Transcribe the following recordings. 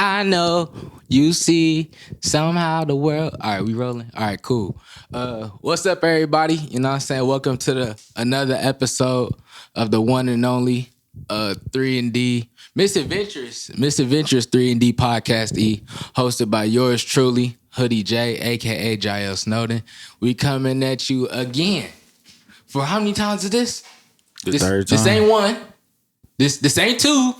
I know you see somehow the world. All right, we rolling. All right, cool. What's up, everybody? You know what I'm saying? Welcome to another episode of the one and only 3&D Misadventurous 3&D podcast hosted by yours truly, Hoodie J, aka Jael Snowden. We coming at you again. For how many times is this? The third time. This ain't one. This ain't two.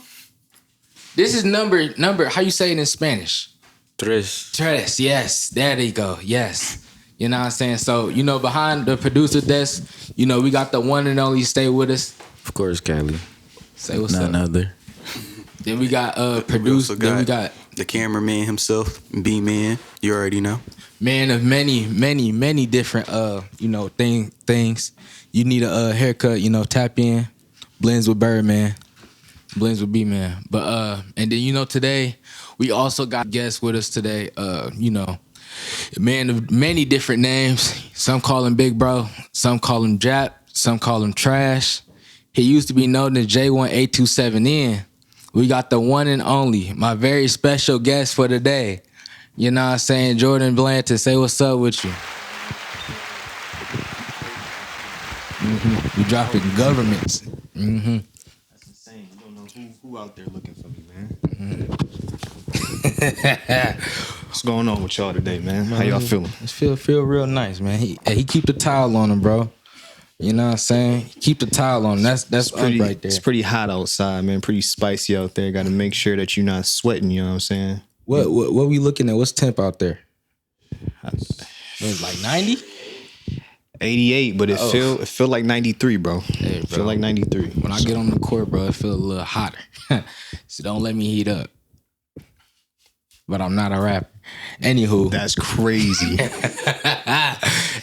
This is number. How you say it in Spanish? Tres. Yes, there you go. Yes. You know what I'm saying? So, you know, behind the producer desk, you know, we got the one and only Stay With Us. Of course, Cali. Say what's up. None other. Then we got producer. Then we got the cameraman himself, B-Man. You already know. Man of many different things. You need a haircut, you know, tap in. Blends with Birdman. Blends with B-Man. But and then, you know, today we also got guests with us today. Man of many different names. Some call him Big Bro, some call him Jap, some call him Trash. He used to be known as J1827N. We got the one and only, my very special guest for today. You know what I'm saying? Jordan Blanton, say what's up with you. We dropping governments. That's insane. You don't know who out there looking for me, man. What's going on with y'all today, man? How y'all feeling? It feel real nice, man. He keep the towel on him, bro. You know what I'm saying? Keep the towel on. That's pretty, right there. It's pretty hot outside, man. Pretty spicy out there. Got to make sure that you're not sweating. You know what I'm saying? What we looking at? What's temp out there? It's like 90. 88, but it feel like 93, bro. Hey, bro. Feel like 93. When I get on the court, bro, it feel a little hotter. So don't let me heat up. But I'm not a rapper. Anywho. That's crazy.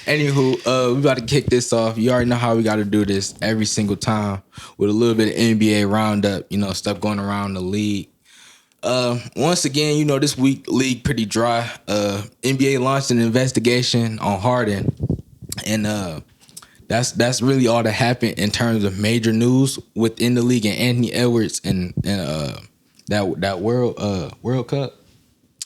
Anywho, we about to kick this off. You already know how we got to do this every single time with a little bit of NBA roundup, you know, stuff going around the league. Once again, you know, this week league pretty dry. NBA launched an investigation on Harden. And that's really all that happened in terms of major news within the league and Anthony Edwards and that World Cup.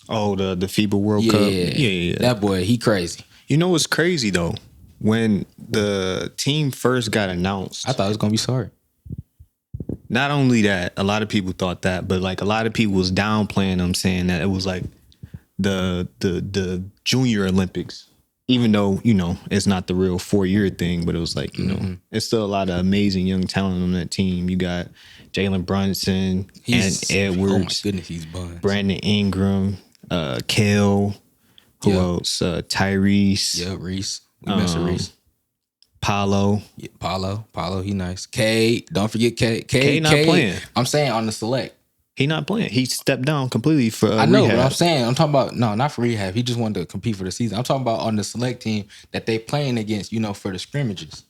Oh, the FIBA World Cup. Yeah. That boy, he crazy. You know what's crazy though? When the team first got announced, I thought it was gonna be sorry. Not only that, a lot of people thought that, but like a lot of people was downplaying them, saying that it was like the Junior Olympics. Even though, you know, it's not the real 4-year thing, but it was like, you know, it's still a lot of amazing young talent on that team. You got Jalen Brunson, and Edwards. Oh my goodness, he's buns. Brandon Ingram, Kel, who else? Tyrese. Yeah, Reese. We mess with Reese. Paulo. Yeah, Paulo, he nice. K, don't forget K. K not playing. I'm saying on the select. He not playing. He stepped down completely for I know, rehab. but I'm saying, I'm talking about, no, not for rehab. He just wanted to compete for the season. I'm talking about on the select team that they playing against, you know, for the scrimmages.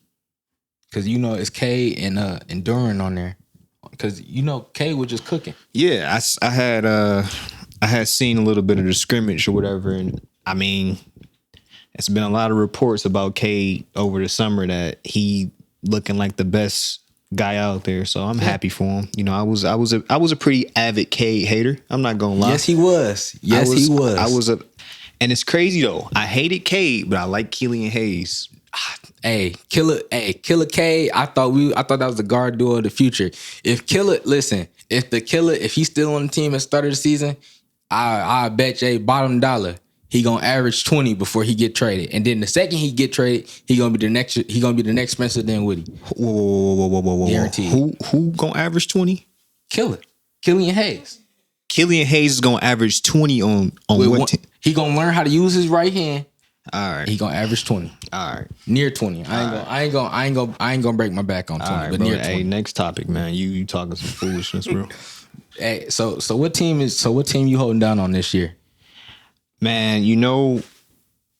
Because, you know, it's K and Duran on there. Because, you know, K was just cooking. Yeah, I had seen a little bit of the scrimmage or whatever. And, I mean, it's been a lot of reports about K over the summer that he looking like the best guy out there, so I'm happy for him. You know, I was a pretty avid K hater. I'm not gonna lie. Yes, he was. And it's crazy though. I hated K, but I like Killian Hayes. Killer K. I thought that was the guard duo of the future. If he's still on the team at the start of the season, I bet you bottom dollar he gonna average 20 before he get traded, and then the second he get traded, he gonna be the next Spencer Dinwiddie. Whoa! Guaranteed. Who gonna average 20? Killian Hayes. Killian Hayes is gonna average 20 on what team? He gonna learn how to use his right hand. All right. He gonna average 20. All right. Near 20. I ain't gonna break my back on 20, right, but bro. near 20. Hey, next topic, man. You talking some foolishness, bro. Hey, so what team you holding down on this year? Man, you know,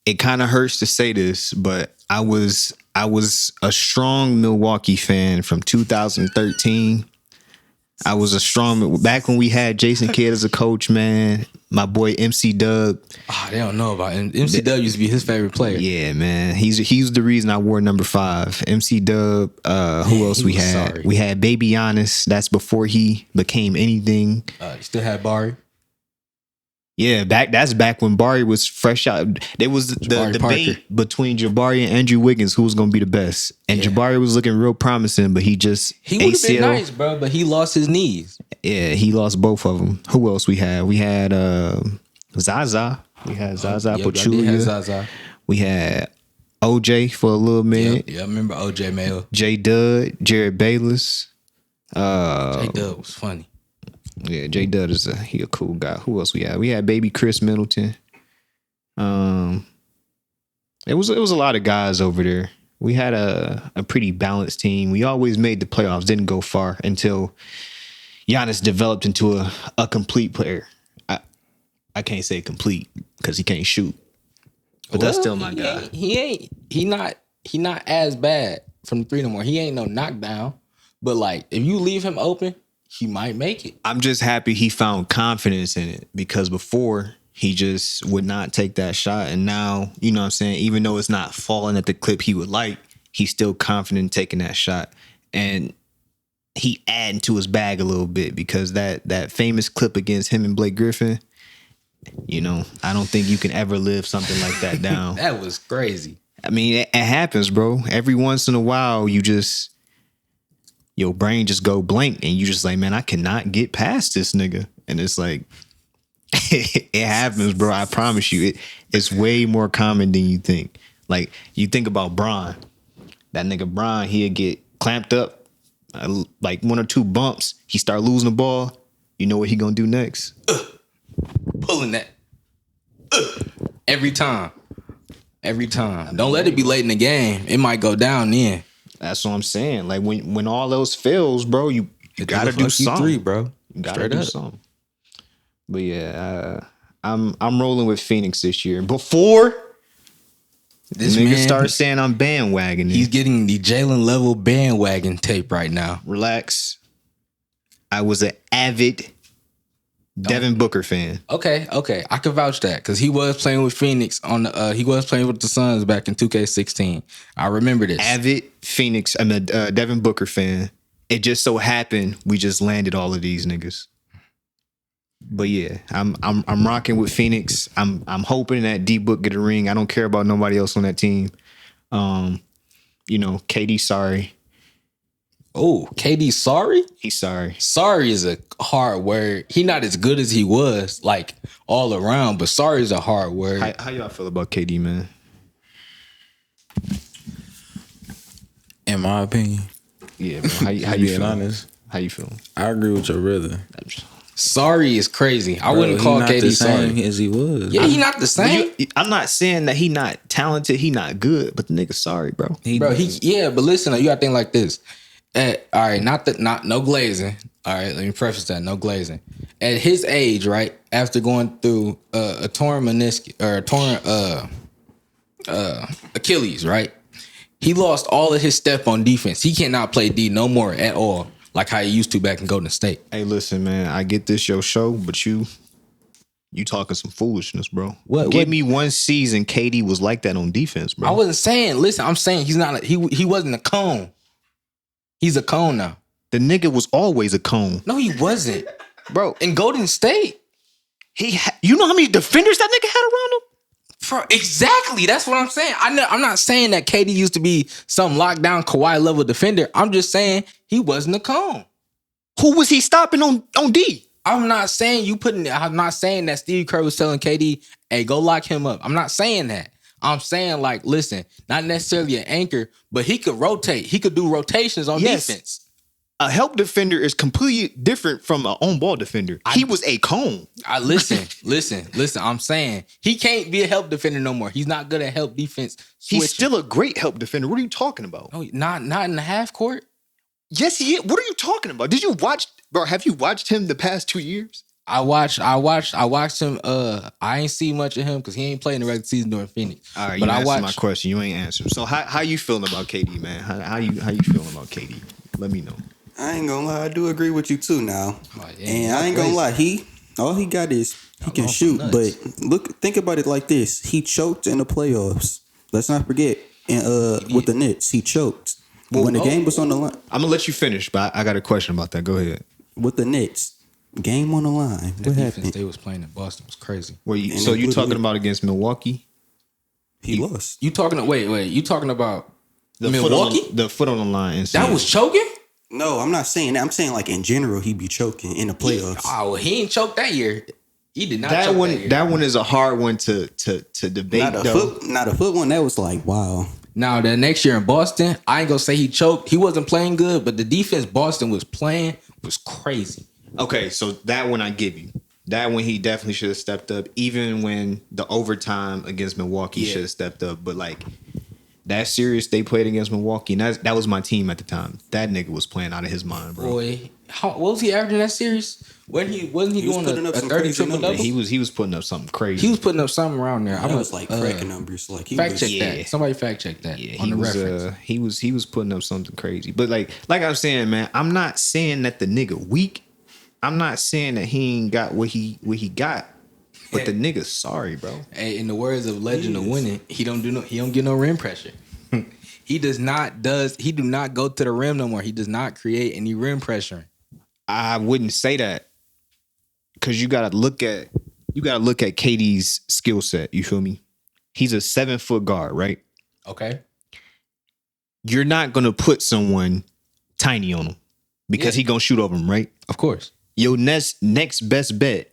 it kind of hurts to say this, but I was a strong Milwaukee fan from 2013. I was a strong back when we had Jason Kidd as a coach, man. My boy MC Dub. Oh, they don't know about him. MC Dub used to be his favorite player. Yeah, man. He's the reason I wore number 5. MC Dub. Who else we had? Sorry. We had Baby Giannis. That's before he became anything. You still had Barry. Yeah, that's back when Barry was fresh out. There was the Jabari debate Parker. between Jabari and Andrew Wiggins who was going to be the best. And Jabari was looking real promising, but he would have been nice, bro, but he lost his knees. Yeah, he lost both of them. Who else we had? We had Zaza. We had Zaza Pachulia. Zaza. We had OJ for a little minute. Yeah, I remember OJ Mayo. J Dud, Jared Bayless. J Dub was funny. Yeah, J Dud is he a cool guy. Who else we had? We had baby Chris Middleton. It was a lot of guys over there. We had a pretty balanced team. We always made the playoffs, didn't go far until Giannis developed into a complete player. I can't say complete because he can't shoot. But that's still my guy. He not as bad from the three no more. He ain't no knockdown. But like if you leave him open, he might make it. I'm just happy he found confidence in it because before he just would not take that shot. And now, you know what I'm saying, even though it's not falling at the clip he would like, he's still confident in taking that shot. And he adding to his bag a little bit because that famous clip against him and Blake Griffin, you know, I don't think you can ever live something like that down. That was crazy. I mean, it happens, bro. Every once in a while, your brain just go blank and you just like, man, I cannot get past this nigga. And it's like, it happens, bro. I promise you. It's way more common than you think. Like, you think about Bron. That nigga Bron, he'll get clamped up, like one or two bumps. He start losing the ball. You know what he gonna do next? Pulling that. Every time. Don't let it be late in the game. It might go down then. That's what I'm saying. Like when all else fails, bro, you gotta do something, three, bro. You gotta do something. But yeah, I'm rolling with Phoenix this year. Before this nigga starts saying I'm bandwagoning, he's getting the Jalen level bandwagon tape right now. Relax. I was an avid Devin Booker fan. Okay, I can vouch that because he was playing with Phoenix he was playing with the Suns back in 2K16. I remember this. Avid Phoenix, I'm a Devin Booker fan. It just so happened we just landed all of these niggas. But yeah, I'm rocking with Phoenix. I'm hoping that D Book get a ring. I don't care about nobody else on that team. You know, KD sorry. Oh, KD sorry? He's sorry. Sorry is a hard word. He not as good as he was, like all around, but sorry is a hard word. How y'all feel about KD, man? In my opinion. Yeah, bro. How you being feel? honest? How you feeling? I agree with your brother. Sorry is crazy. I wouldn't call not KD the same sorry as he was. Yeah, he not the same. I'm not saying that he not talented, he not good, but the nigga sorry, bro. But listen, you gotta think like this. All right, not no glazing. All right, let me preface that, no glazing. At his age, right, after going through a torn meniscus or a torn Achilles, right, he lost all of his step on defense. He cannot play D no more at all, like how he used to back in Golden State. Hey, listen, man, I get this your show, but you talking some foolishness, bro. Give me one season KD was like that on defense, bro. I wasn't saying. Listen, I'm saying he's not. He wasn't a cone. He's a cone now. The nigga was always a cone. No, he wasn't, bro. In Golden State, you know how many defenders that nigga had around him? Exactly. That's what I'm saying. I'm not saying that KD used to be some lockdown Kawhi level defender. I'm just saying he wasn't a cone. Who was he stopping on D? I'm not saying I'm not saying that Steve Kerr was telling KD, hey, go lock him up. I'm not saying that. I'm saying, like, listen, not necessarily an anchor, but he could rotate. He could do rotations on defense. A help defender is completely different from an on-ball defender. He was a cone. Listen. I'm saying he can't be a help defender no more. He's not good at help defense switching. He's still a great help defender. What are you talking about? No, not in the half court. Yes, he is. What are you talking about? Did you watch, bro? Have you watched him the past 2 years? I watched him. I ain't see much of him because he ain't playing the regular season during Phoenix. All right, but I watched my question. You ain't answered. So how you feeling about KD, man? How you feeling about KD? Let me know. I ain't gonna lie, I do agree with you too now. Oh, yeah, and I ain't gonna lie, all he got is he can shoot. But think about it like this: he choked in the playoffs. Let's not forget, and with the Knicks, he choked when the game was on the line. I'm gonna let you finish, but I got a question about that. Go ahead. With the Knicks, Game on the line. The What defense happened? they was playing in Boston was crazy. So you talking about against Milwaukee? He lost. You talking? Wait. You talking about The Milwaukee? the foot on the line. That was choking. No, I'm not saying that. I'm saying like in general, he be choking in the playoffs. He ain't choked that year. He did not. That choke one. That year. That one is a hard one to debate. Not a foot one. That was like wow. Now the next year in Boston, I ain't gonna say he choked. He wasn't playing good, but the defense Boston was playing was crazy. Okay, so that one I give you. That one he definitely should have stepped up. Even when the overtime against Milwaukee should have stepped up. But like that series they played against Milwaukee, and that was my team at the time. That nigga was playing out of his mind, bro. Boy, what was he averaging that series? Wasn't he doing putting a up some 30 crazy triple double? numbers. He was putting up something crazy. He was putting up something around there. That was like cracking numbers. Like he fact was, check Yeah. that. Somebody fact check that on he the was, reference. he was putting up something crazy. But like I'm saying, man, I'm not saying that the nigga weak. I'm not saying that he ain't got what he got. But the nigga's sorry, bro. Hey, in the words of Legend of Winning, he don't get no rim pressure. He do not go to the rim no more. He does not create any rim pressure. I wouldn't say that. Cause you gotta look at KD's skill set. You feel me? He's a 7-foot guard, right? Okay. You're not gonna put someone tiny on him because he gonna shoot over him, right? Of course. Your next best bet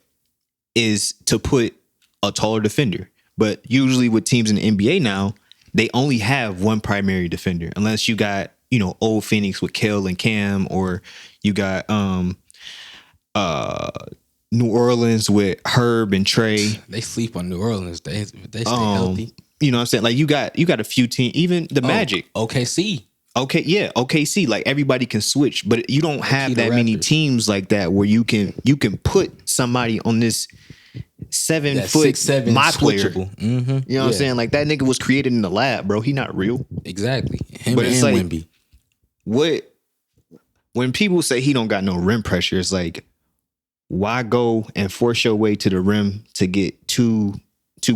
is to put a taller defender. But usually with teams in the NBA now, they only have one primary defender, unless you got, old Phoenix with Kel and Cam, or you got New Orleans with Herb and Trey. They sleep on New Orleans. They stay healthy. You know what I'm saying? Like you got a few teams, even the Magic. OKC. Okay, yeah, OKC. Like everybody can switch, but you don't have that many teams like that where you can put somebody on this 7-foot 6'7" my player. Mm-hmm. You know what I'm saying? Like that nigga was created in the lab, bro. He not real. Exactly. Him But and it's like, Wemby. When people say he don't got no rim pressure, it's like, why go and force your way to the rim to get two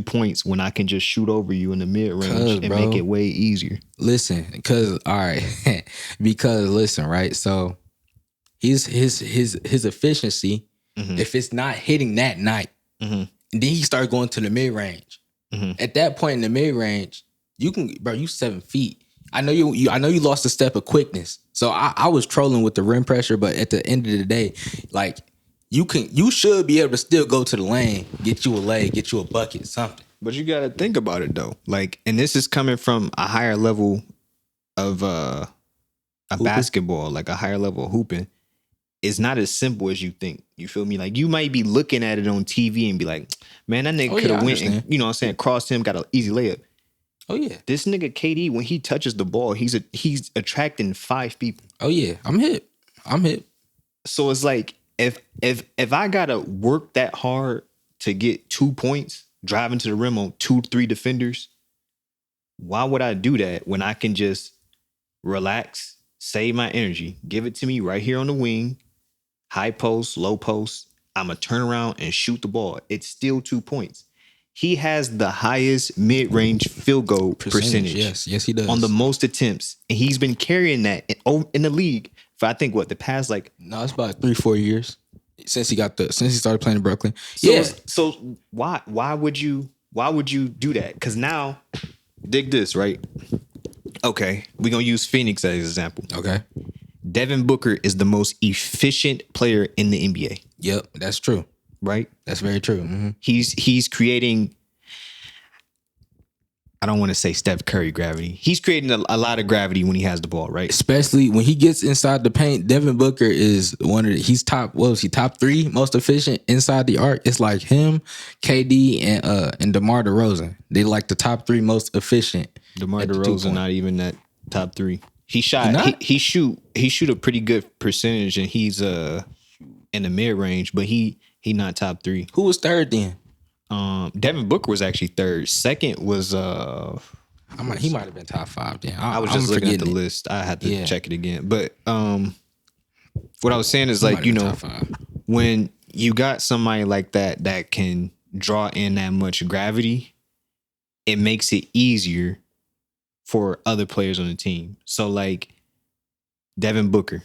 points when I can just shoot over you in the mid range and make it way easier? Listen, because listen, right? So his efficiency, if it's not hitting that night, then he starts going to the mid range. At that point in the mid range, you 7 feet. I know you lost a step of quickness. So I was trolling with the rim pressure, but at the end of the day, like you should be able to still go to the lane, get you a leg, get you a bucket, something. But you got to think about it though. Like, and this is coming from a higher level of a basketball, like a higher level of hooping. It's not as simple as you think. You feel me? Like you might be looking at it on TV and be like, man, that nigga could have went and, you know what I'm saying, crossed him, got an easy layup. Oh yeah. This nigga KD, when he touches the ball, he's attracting 5 people. Oh yeah. I'm hip. So it's like if I gotta work that hard to get 2 points, driving to the rim on 2-3 defenders, why would I do that when I can just relax, save my energy, give it to me right here on the wing, high post, low post. I'ma turn around and shoot the ball. It's still 2 points. He has the highest mid-range field goal percentage. Yes, he does. On the most attempts. And he's been carrying that in the league for I think the past like it's about 3-4 years since he started playing in Brooklyn. So why would you do that? Because now, dig this, right? Okay, we're gonna use Phoenix as an example. Okay. Devin Booker is the most efficient player in the NBA. Yep, that's true. Right? That's very true. Mm-hmm. He's creating, I don't want to say Steph Curry gravity. He's creating a lot of gravity when he has the ball, right? Especially when he gets inside the paint. Devin Booker is he's top 3 most efficient inside the arc. It's like him, KD, and DeMar DeRozan. They like the top 3 most efficient. DeMar DeRozan not even that top 3. He shot he shoot a pretty good percentage, and he's in the mid range, but he not top 3. Who was third then? Devin Booker was actually third. Second was he might have been top 5 then. I was just looking at the list. I had to check it again. But what I was saying is like, top 5. When you got somebody like that can draw in that much gravity, it makes it easier for other players on the team. So like Devin Booker,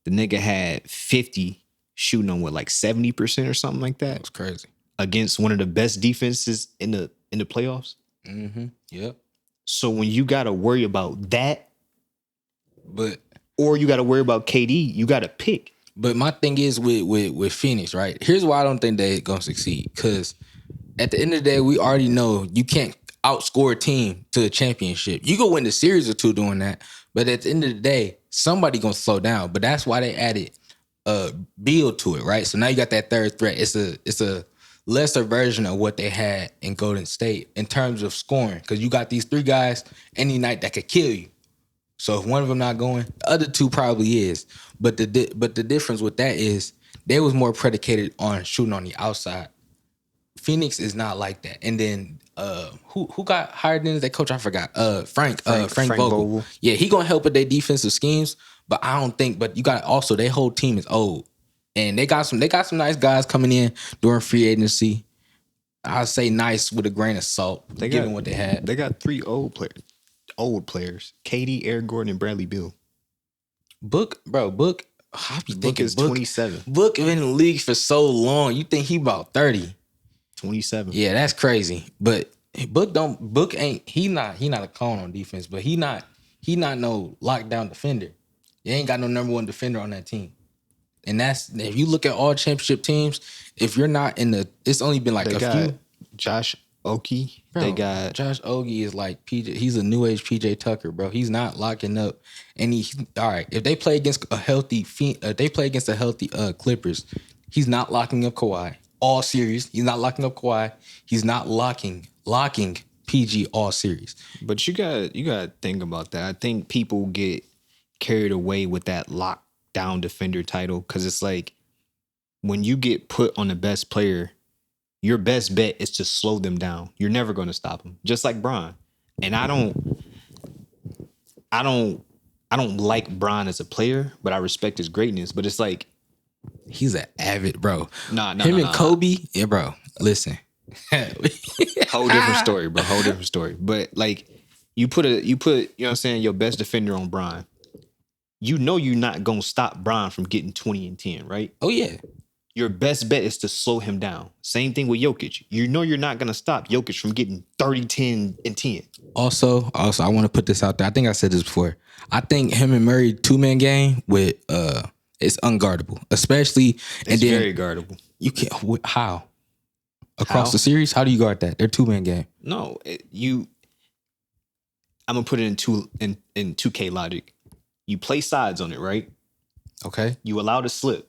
the nigga had 50 shooting on what, like 70% or something like that That's crazy. against one of the best defenses in the playoffs. Yep. So when you got to worry about that, But or you got to worry about KD, you got to pick. But my thing is with Phoenix, right? Here's why I don't think they're gonna succeed. Because at the end of the day, we already know you can't outscore a team to a championship. You can win the series or two doing that, but at the end of the day, somebody gonna slow down. But that's why they added build to it, right? So now you got that third threat. It's a lesser version of what they had in Golden State in terms of scoring, because you got these three guys any night that could kill you. So if one of them not going, the other two probably is. But the difference with that is they was more predicated on shooting on the outside. Phoenix is not like that. And then who got hired in as that coach? I forgot. Frank Vogel. Yeah, he gonna help with their defensive schemes, but I don't think. But you got also their whole team is old, and they got some nice guys coming in during free agency. I'd say nice with a grain of salt, given what they had. They got 3 old players: KD, Eric Gordon, and Bradley Beal. Book. I be thinking is 27. Book been in the league for so long. You think he about 30? 27. Yeah, that's crazy. But Book ain't he not a cone on defense, but he not no lockdown defender. They ain't got no number one defender on that team. And that's, if you look at all championship teams, if you're not in the, it's only been like they a got few. Josh Okogie. Bro, They got Josh Okogie is like PJ. He's a new age PJ Tucker, bro. He's not locking up. And all right. If they play against a healthy, Clippers, he's not locking up Kawhi all series. He's not locking up Kawhi. He's not locking PG all series. But you got to think about that. I think people get carried away with that lockdown defender title, because it's like when you get put on the best player, your best bet is to slow them down. You're never going to stop them. Just like Bron. And I don't like Bron as a player, but I respect his greatness. But it's like, he's an avid, bro. Him and Kobe, yeah, bro. Listen, whole different story, bro. Whole different story. But like, you put you know what I'm saying, your best defender on Bron. You know you're not gonna stop Bron from getting 20 and 10, right? Oh yeah. Your best bet is to slow him down. Same thing with Jokic. You know you're not gonna stop Jokic from getting 30, 10, and 10. Also, I want to put this out there. I think I said this before. I think him and Murray 2-man game with it's unguardable, especially. It's very guardable. You can't. How? Across the series, how do you guard that? They're 2-man game. No, I'm gonna put it in 2K logic. You play sides on it, right? Okay. You allow the slip.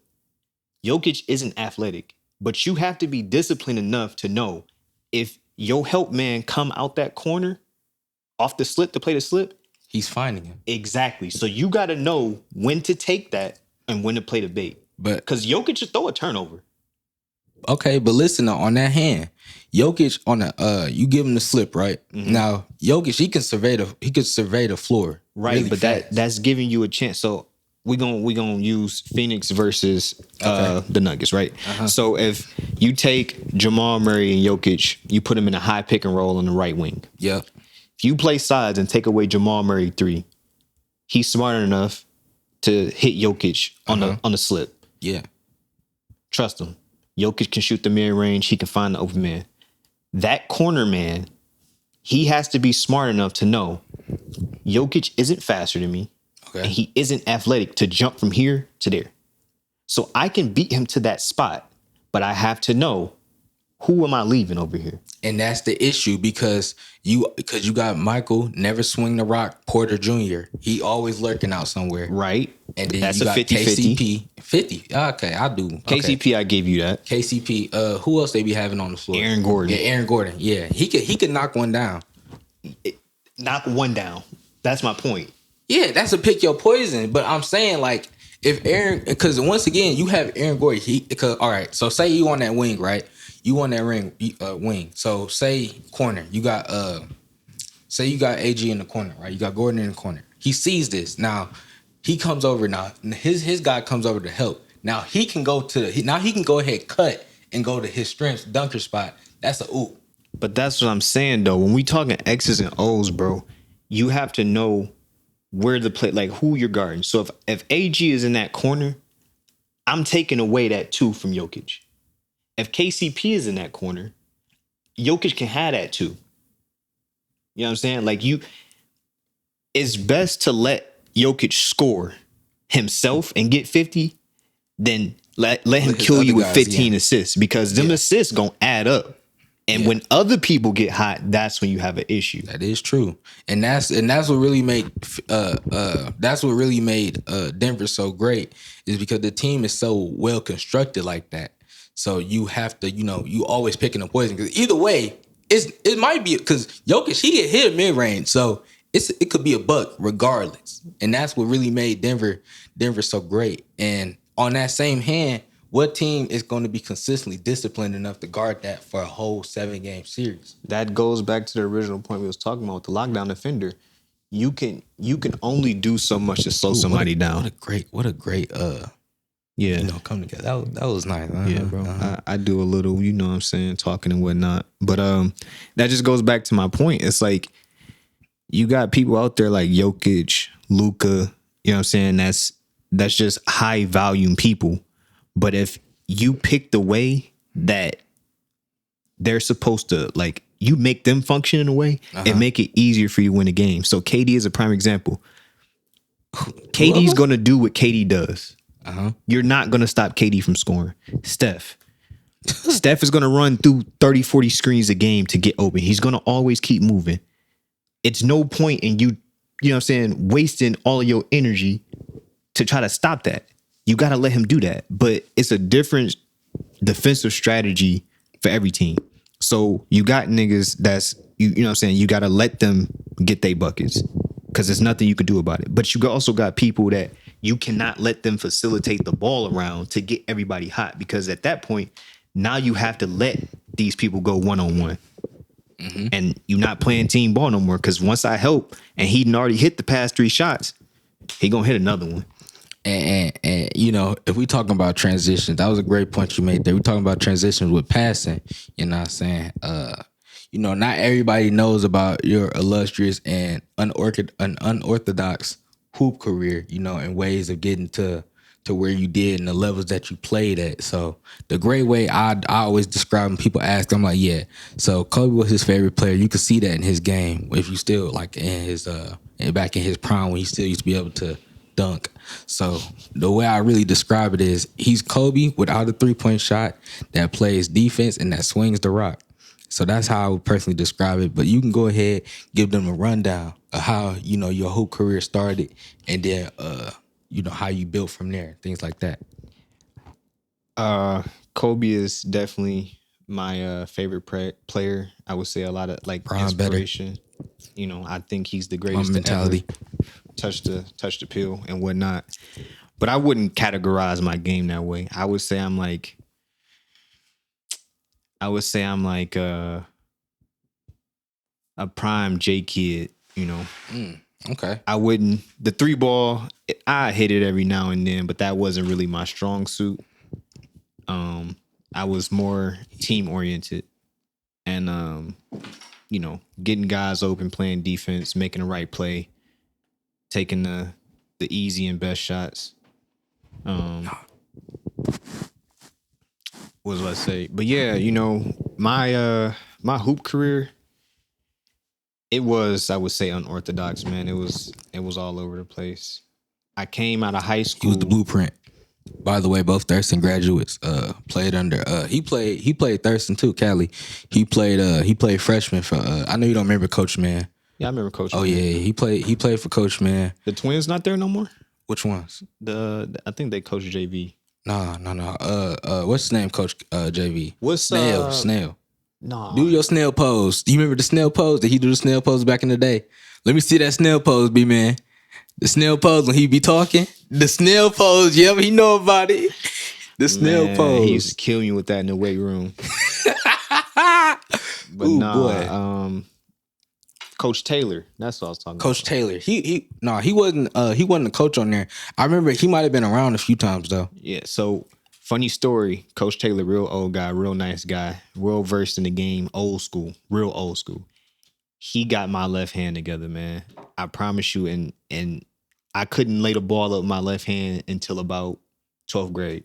Jokic isn't athletic, but you have to be disciplined enough to know if your help man come out that corner off the slip to play the slip, he's finding him. Exactly. So you got to know when to take that and when to play the bait. But because Jokic should throw a turnover. Okay, but listen, on that hand, Jokic on the you give him the slip, right? Mm-hmm. Now Jokic, he can survey the floor, right? Really, but that's giving you a chance. So we gonna use Phoenix versus the Nuggets, right? Uh-huh. So if you take Jamal Murray and Jokic, you put them in a high pick and roll on the right wing. Yeah. If you play sides and take away Jamal Murray 3, he's smart enough to hit Jokic on the slip. Yeah. Trust him. Jokic can shoot the mid-range. He can find the open man. That corner man, he has to be smart enough to know Jokic isn't faster than me. Okay. And he isn't athletic to jump from here to there. So I can beat him to that spot, but I have to know, who am I leaving over here? And that's the issue, because you got Michael never swing the rock Porter Jr. He always lurking out somewhere. Right. And then that's you got 50-50. KCP. 50. Okay, I do. Okay. KCP, I gave you that. KCP. Who else they be having on the floor? Aaron Gordon. Yeah, Aaron Gordon. Yeah. He could knock one down. Knock one down. That's my point. Yeah, that's a pick your poison. But I'm saying, like, if Aaron, because once again, you have Aaron Gordon. All right, so say you on that wing, right? You on that wing. So say corner. You got say you got AG in the corner, right? You got Gordon in the corner. He sees this. Now he comes over now. His guy comes over to help. Now he can go ahead, cut and go to his strength dunker spot. That's a oop. But that's what I'm saying though. When we talking X's and O's, bro, you have to know where to play, like who you're guarding. So if AG is in that corner, I'm taking away that 2 from Jokic. If KCP is in that corner, Jokic can have that 2. You know what I'm saying? Like it's best to let Jokic score himself and get 50 than let him kill you with 15 assists, because them assists gonna add up. And when other people get hot, that's when you have an issue. That is true, and that's what really made Denver so great, is because the team is so well constructed like that. So you have to, you always picking a poison, because either way, it might be, because Jokic, he get hit mid range, so it could be a buck regardless, and that's what really made Denver so great. And on that same hand, what team is going to be consistently disciplined enough to guard that for a whole 7-game series? That goes back to the original point we was talking about with the lockdown defender. You can only do so much to slow somebody down. What a great come together. That was nice. Yeah, bro. I do a little, what I'm saying, talking and whatnot. But that just goes back to my point. It's like you got people out there like Jokic, Luka, you know what I'm saying? That's just high volume people. But if you pick the way that they're supposed to, like, you make them function in a way and make it easier for you to win a game. So KD is a prime example. KD's going to do what KD does. You're not going to stop KD from scoring. Steph is going to run through 30, 40 screens a game to get open. He's going to always keep moving. It's no point in you know what I'm saying, wasting all of your energy to try to stop that. You got to let him do that. But it's a different defensive strategy for every team. So you got niggas that's, you know what I'm saying, you got to let them get their buckets, because there's nothing you can do about it. But you also got people that you cannot let them facilitate the ball around to get everybody hot, because at that point, now you have to let these people go one-on-one. And you're not playing team ball no more, because once I help and he already hit the past 3 shots, he going to hit another one. And if we talking about transitions, that was a great point you made there. We talking about transitions with passing, you know what I'm saying? Not everybody knows about your illustrious and unorthodox hoop career, and ways of getting to where you did and the levels that you played at. So the great way I always describe when people ask, I'm like, yeah. So Kobe was his favorite player. You could see that in his game. If you still like in his back in his prime, when he still used to be able to dunk. So the way I really describe it is, he's Kobe without a 3-point shot that plays defense and that swings the rock. So that's how I would personally describe it. But you can go ahead, give them a rundown of how, your whole career started, and then, how you built from there, things like that. Kobe is definitely my favorite player. I would say a lot of like inspiration. Better. I think he's the greatest mentality. Touch the pill and whatnot. But I wouldn't categorize my game that way. I would say I'm like a prime J kid, Okay. I wouldn't, the 3-ball, I hit it every now and then, but that wasn't really my strong suit. I was more team oriented, and getting guys open, playing defense, making the right play, taking the easy and best shots. What was I say? But yeah, my hoop career, it was, I would say, unorthodox, man. It was all over the place. I came out of high school. He was the blueprint. By the way, both Thurston graduates played under. He played Thurston too, Cali. He played freshman for. I know you don't remember Coach Man. Yeah, I remember Coach. Oh Man. yeah, he played for Coach Man. The Twins not there no more. Which ones? I think they coach JV. No. What's his name, Coach JV? What's Snail? No. Do your snail pose. Do you remember the snail pose? Did he do the snail pose back in the day? Let me see that snail pose, B-man. The snail pose when he be talking. The snail pose, yeah, he know about it. The snail pose. He used to kill you with that in the weight room. But ooh, boy. Coach Taylor, that's what I was talking about. Coach Taylor. He wasn't a coach on there. I remember he might have been around a few times though. Yeah, so funny story. Coach Taylor, real old guy, real nice guy, real versed in the game, old school, real old school. He got my left hand together, man. I promise you, and I couldn't lay the ball up with my left hand until about 12th grade.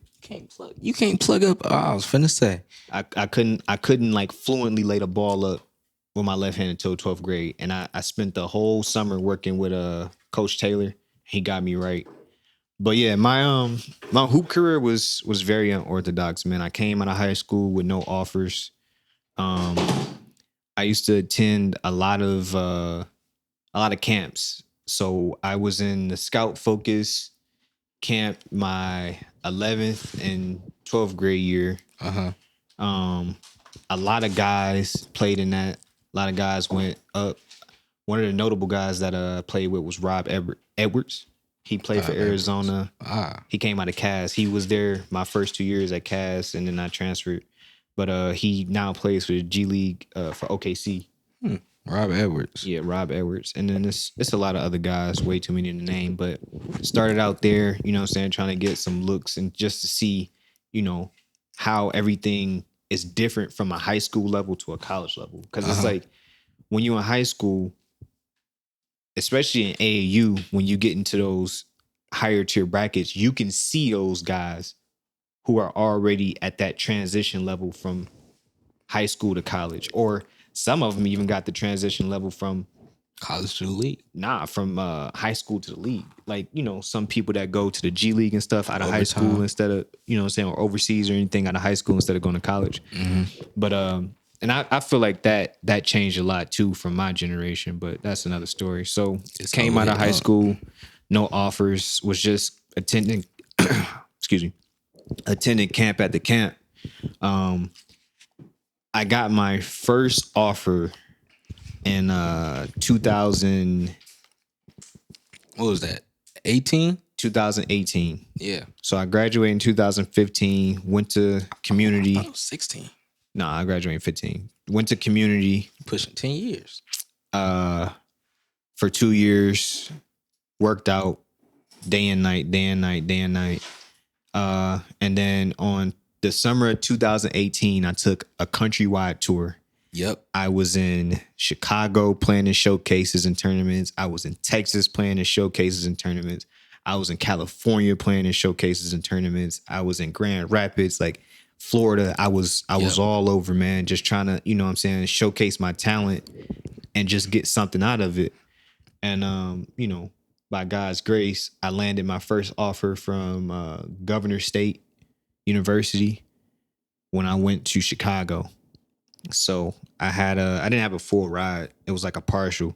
You can't plug up. Oh, I was finna say. I couldn't like fluently lay the ball up with my left hand until 12th grade. And I spent the whole summer working with Coach Taylor. He got me right. But yeah, my hoop career was very unorthodox, man. I came out of high school with no offers. I used to attend a lot of camps. So I was in the Scout Focus camp my 11th and 12th grade year. A lot of guys played in that. A lot of guys went up. One of the notable guys that I played with was Rob Edwards. He played for Arizona. He came out of Cass. He was there my first 2 years at Cass, and then I transferred. But he now plays for the G League for OKC. Rob Edwards. Yeah, Rob Edwards. And then it's a lot of other guys, way too many to name. But started out there, you know what I'm saying, trying to get some looks and just to see, you know, how everything is different from a high school level to a college level. Because it's like when you're in high school, especially in AAU, when you get into those higher tier brackets, you can see those guys who are already at that transition level from high school to college, or some of them even got the transition level from college to the league. From high school to the league. Like, you know, some people that go to the G League and stuff out of high school instead of, you know what I'm saying, or overseas or anything out of high school instead of going to college. But and I feel like that changed a lot too from my generation, but that's another story. So came out of high school, no offers, was just attending attending camp at the camp. I got my first offer in 2000. What was that? 2018. Yeah. So I graduated in 2015. Went to community. I thought it was 16. No, I graduated in 15. Went to community. Pushing 10 years. For 2 years. Worked out day and night. And then on the summer of 2018, I took a countrywide tour. Yep. I was in Chicago playing in showcases and tournaments. I was in Texas playing in showcases and tournaments. I was in California playing in showcases and tournaments. I was in Grand Rapids, like Florida. I was all over, man, just trying to, you know what I'm saying, showcase my talent and just get something out of it. And, you know, by God's grace, I landed my first offer from Governor State University when I went to Chicago. So I didn't have a full ride. It was like a partial.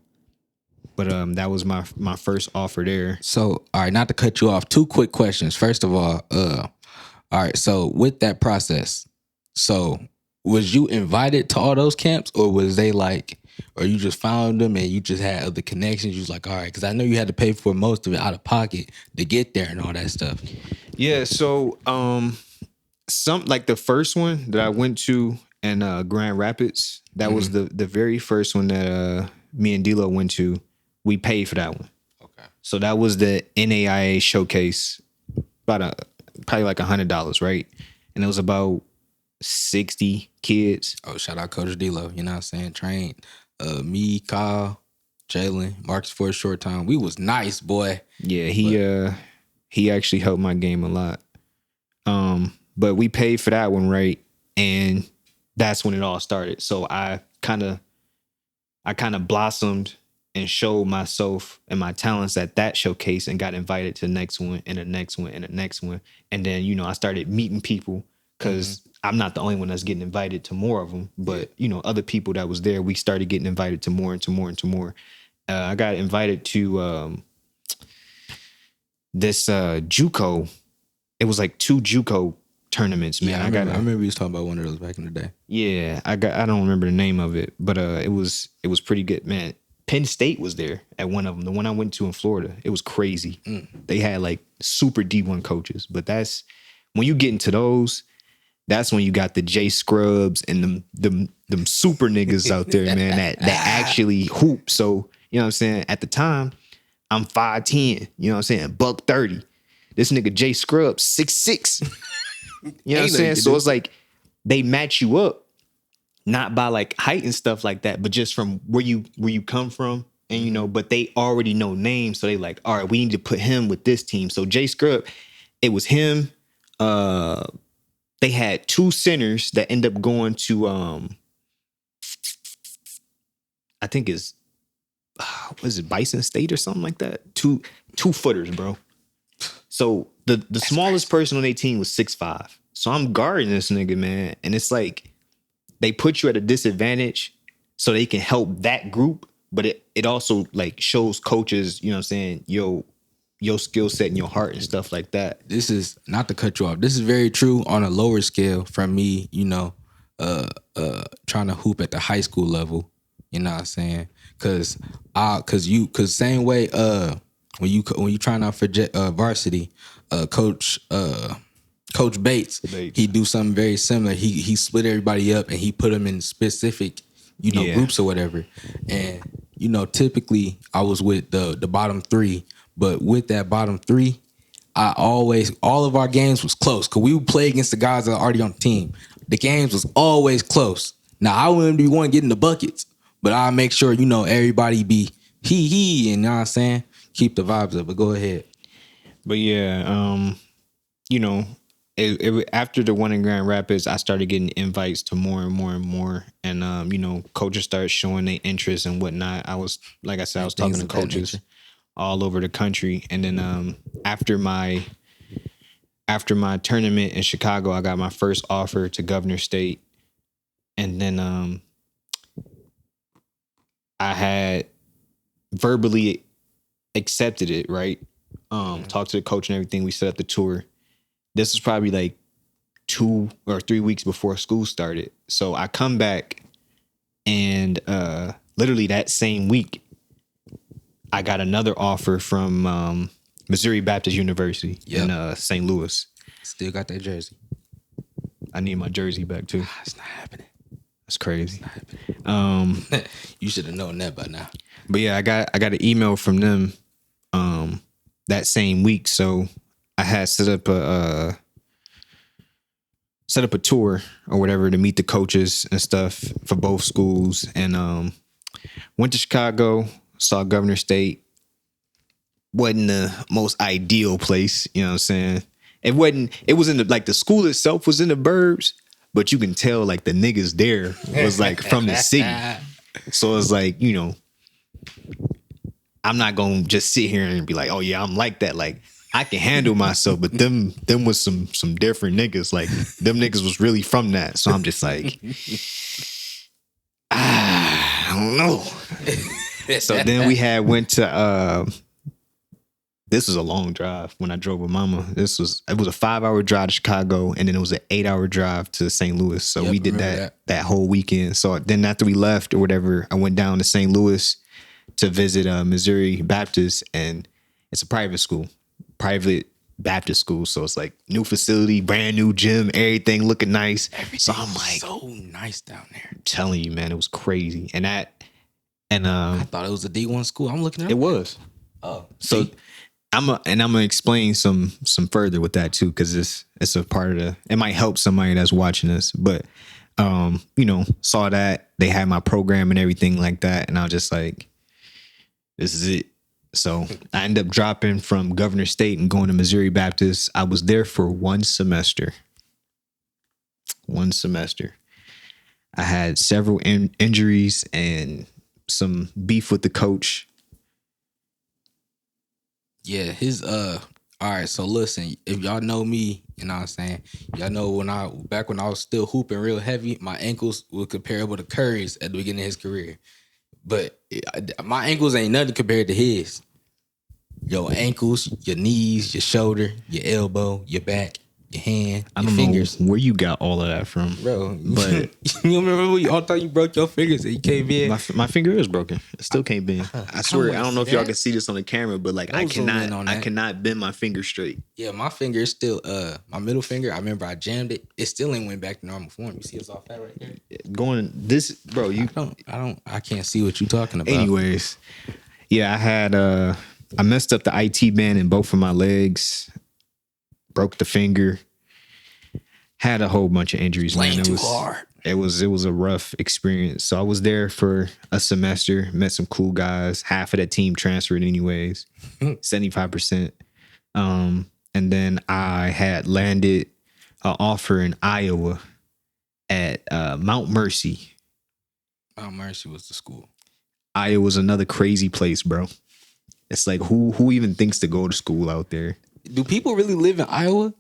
But that was my first offer there. So, all right, not to cut you off, 2 quick questions. First of all right, so with that process, so was you invited to all those camps, or was they like, or you just found them and you just had other connections? You was like, all right, because I know you had to pay for most of it out of pocket to get there and all that stuff. Yeah, so some like the first one that I went to in Grand Rapids, that was the very first one that me and D-Lo went to. We paid for that one. Okay. So that was the NAIA showcase, probably like $100, right? And it was about 60 kids. Oh, shout out Coach D-Lo, you know what I'm saying? Trained me, Kyle, Jalen, Marcus for a short time. We was nice, boy. Yeah, he actually helped my game a lot. But we paid for that one, right? And that's when it all started. So I kind of blossomed and showed myself and my talents at that showcase and got invited to the next one and the next one and the next one. And then, you know, I started meeting people because I'm not the only one that's getting invited to more of them. But, you know, other people that was there, we started getting invited to more and to more and to more. I got invited to this JUCO. It was like 2 JUCO tournaments, man. Yeah, I remember you was talking about one of those back in the day. Yeah, I don't remember the name of it, but it was pretty good, man. Penn State was there at one of them, the one I went to in Florida. It was crazy. They had like super D1 coaches, but that's when you get into those, that's when you got the J Scrubs and them super niggas out there, man, that actually hoop. So, you know what I'm saying? At the time, I'm 5'10", you know what I'm saying? $130. This nigga J Scrubs 6'6". You know what I'm saying? So it's like they match you up, not by like height and stuff like that, but just from where you come from. And, you know, but they already know names. So they like, all right, we need to put him with this team. So Jay Scrub, it was him, they had 2 centers that end up going to I think it's what is it, Bison State or something like that? Two footers, bro. So the smallest person on their team was 6'5". So I'm guarding this nigga, man, and it's like they put you at a disadvantage so they can help that group, but it also like shows coaches, you know what I'm saying, your skill set and your heart and stuff like that. This is not to cut you off. This is very true on a lower scale from me, trying to hoop at the high school level. You know what I'm saying? Cause same way when you trying out for varsity, Coach Bates, he do something very similar. He split everybody up and he put them in specific groups or whatever. And typically I was with the bottom 3, but with that bottom 3, all of our games was close because we would play against the guys that are already on the team. The games was always close. Now I wouldn't be one getting the buckets, but I make sure everybody be he, and you know what I'm saying, keep the vibes up. But go ahead. But yeah, after the one in Grand Rapids, I started getting invites to more and more and more, and coaches started showing their interest and whatnot. I was talking to coaches all over the country, and then after my tournament in Chicago, I got my first offer to Governor State, and then I had verbally accepted it, right? Talked to the coach and everything. We set up the tour. This was probably like 2 or 3 weeks before school started. So I come back, and literally that same week, I got another offer from Missouri Baptist University in St. Louis. Still got that jersey. I need my jersey back too. It's not happening. That's crazy. You should have known that by now. But yeah, I got an email from them that same week. So I had set up a tour or whatever to meet the coaches and stuff for both schools, and went to Chicago, saw Governor State. Wasn't the most ideal place, you know what I'm saying? It was in the school itself was in the burbs, but you can tell like the niggas there was like from the city. So it's like, I'm not gonna just sit here and be like, oh yeah, I'm like that. Like I can handle myself, but them was some different niggas. Like them niggas was really from that. So I'm just like, I don't know. So then we went to this was a long drive when I drove with mama. It was a 5-hour drive to Chicago, and then it was an 8-hour drive to St. Louis. So we did that whole weekend. So then after we left or whatever, I went down to St. Louis to visit Missouri Baptist, and it's a private Baptist school. So it's like new facility, brand new gym, everything looking nice. So I'm like, so nice down there. I'm telling you, man, it was crazy. And I thought it was a D1 school. I'm looking at it was. Oh, so I'm gonna explain some further with that too, because it's a part of it might help somebody that's watching this. But saw that they had my program and everything like that, and I was just like, this is it. So I ended up dropping from Governor State and going to Missouri Baptist. I was there for 1 semester. 1 semester. I had several injuries and some beef with the coach. Yeah, all right, so listen, if y'all know me, you know what I'm saying, y'all know back when I was still hooping real heavy, my ankles were comparable to Curry's at the beginning of his career. But my ankles ain't nothing compared to his. Your ankles, your knees, your shoulder, your elbow, your back, your hand, your fingers. Know where you got all of that from, bro. But you remember when all thought you broke your fingers and you came in? My finger is broken. It still can't bend. I swear. I don't know if y'all can see this on the camera, but like I cannot bend my finger straight. Yeah, my finger is still my middle finger. I remember I jammed it. It still ain't went back to normal form. You see it's all fat right there. Going this, bro. I can't see what you talking about. Anyways, yeah, I messed up the IT band in both of my legs. Broke the finger, had a whole bunch of injuries. Playing too hard. It was a rough experience. So I was there for a semester, met some cool guys. Half of that team transferred anyways, 75%. And and then I had landed an offer in Iowa at Mount Mercy. Mount Mercy was the school. Iowa's another crazy place, bro. It's like who even thinks to go to school out there? Do people really live in Iowa?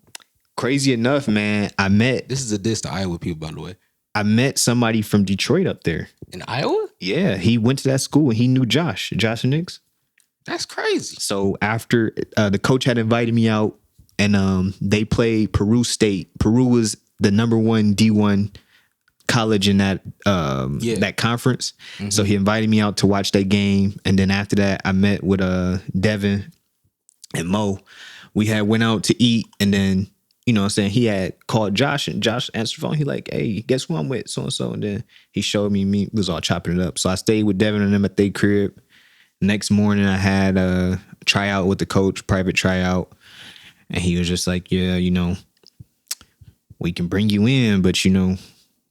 Crazy enough, man. This is a diss to Iowa people, by the way. I met somebody from Detroit up there. In Iowa? Yeah, he went to that school and he knew Josh Nix. That's crazy. So after the coach had invited me out and they played Peru State. Peru was the number 1 D1 college in that that conference. Mm-hmm. So he invited me out to watch that game. And then after that, I met with Devin and Mo. We had went out to eat, and then, you know what I'm saying, he had called Josh, and Josh answered the phone. He like, hey, guess who I'm with? So-and-so. And then he showed me, we was all chopping it up. So I stayed with Devin and them at their crib. Next morning, I had a tryout with the coach, private tryout. And he was just like, yeah, you know, we can bring you in, but, you know,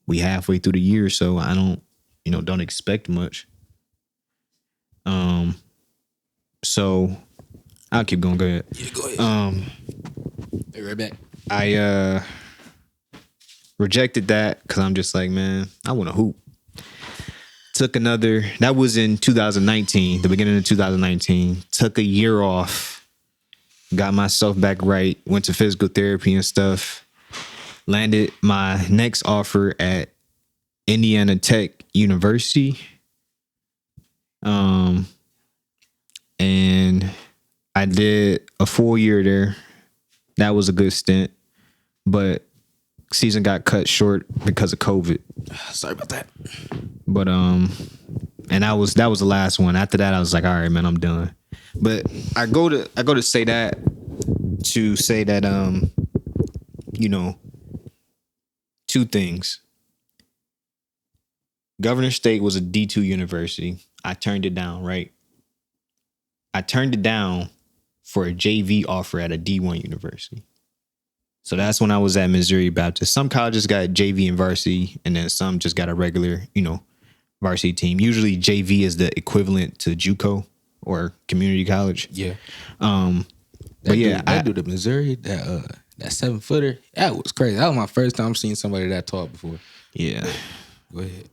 we halfway through the year, so I don't expect much. So I'll keep going. Go ahead. Yeah, go ahead. Be right back. I rejected that because I'm just like, man, I want to hoop. That was in 2019, the beginning of 2019. Took a year off, got myself back right, went to physical therapy and stuff. Landed my next offer at Indiana Tech University. And I did a full year there. That was a good stint, but season got cut short because of COVID. Sorry about that. But and that was the last one. After that, I was like, all right, man, I'm done. But I go to say that you know, 2 things. Governor State was a D2 university. I turned it down, right? I turned it down for a JV offer at a D1 university. So that's when I was at Missouri Baptist. Some colleges got JV and varsity, and then some just got a regular, you know, varsity team. Usually JV is the equivalent to JUCO or community college. Yeah. But yeah, I do the Missouri, that 7-footer. That was crazy. That was my first time seeing somebody that tall before. Yeah. Go ahead.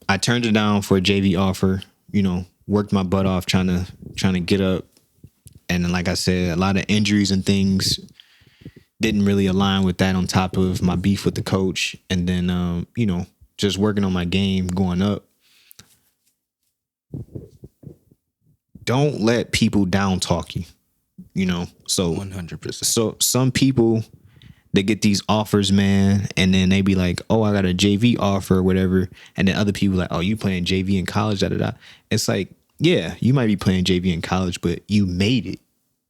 I turned it down for a JV offer, you know, worked my butt off trying to get up. And then, like I said, a lot of injuries and things didn't really align with that, on top of my beef with the coach. And then, you know, just working on my game going up. Don't let people down talk you, you know? So 100%. So some people, they get these offers, man, and then they be like, oh, I got a JV offer or whatever. And then other people like, oh, you playing JV in college, da-da-da. It's like, yeah, you might be playing JV in college, but you made it.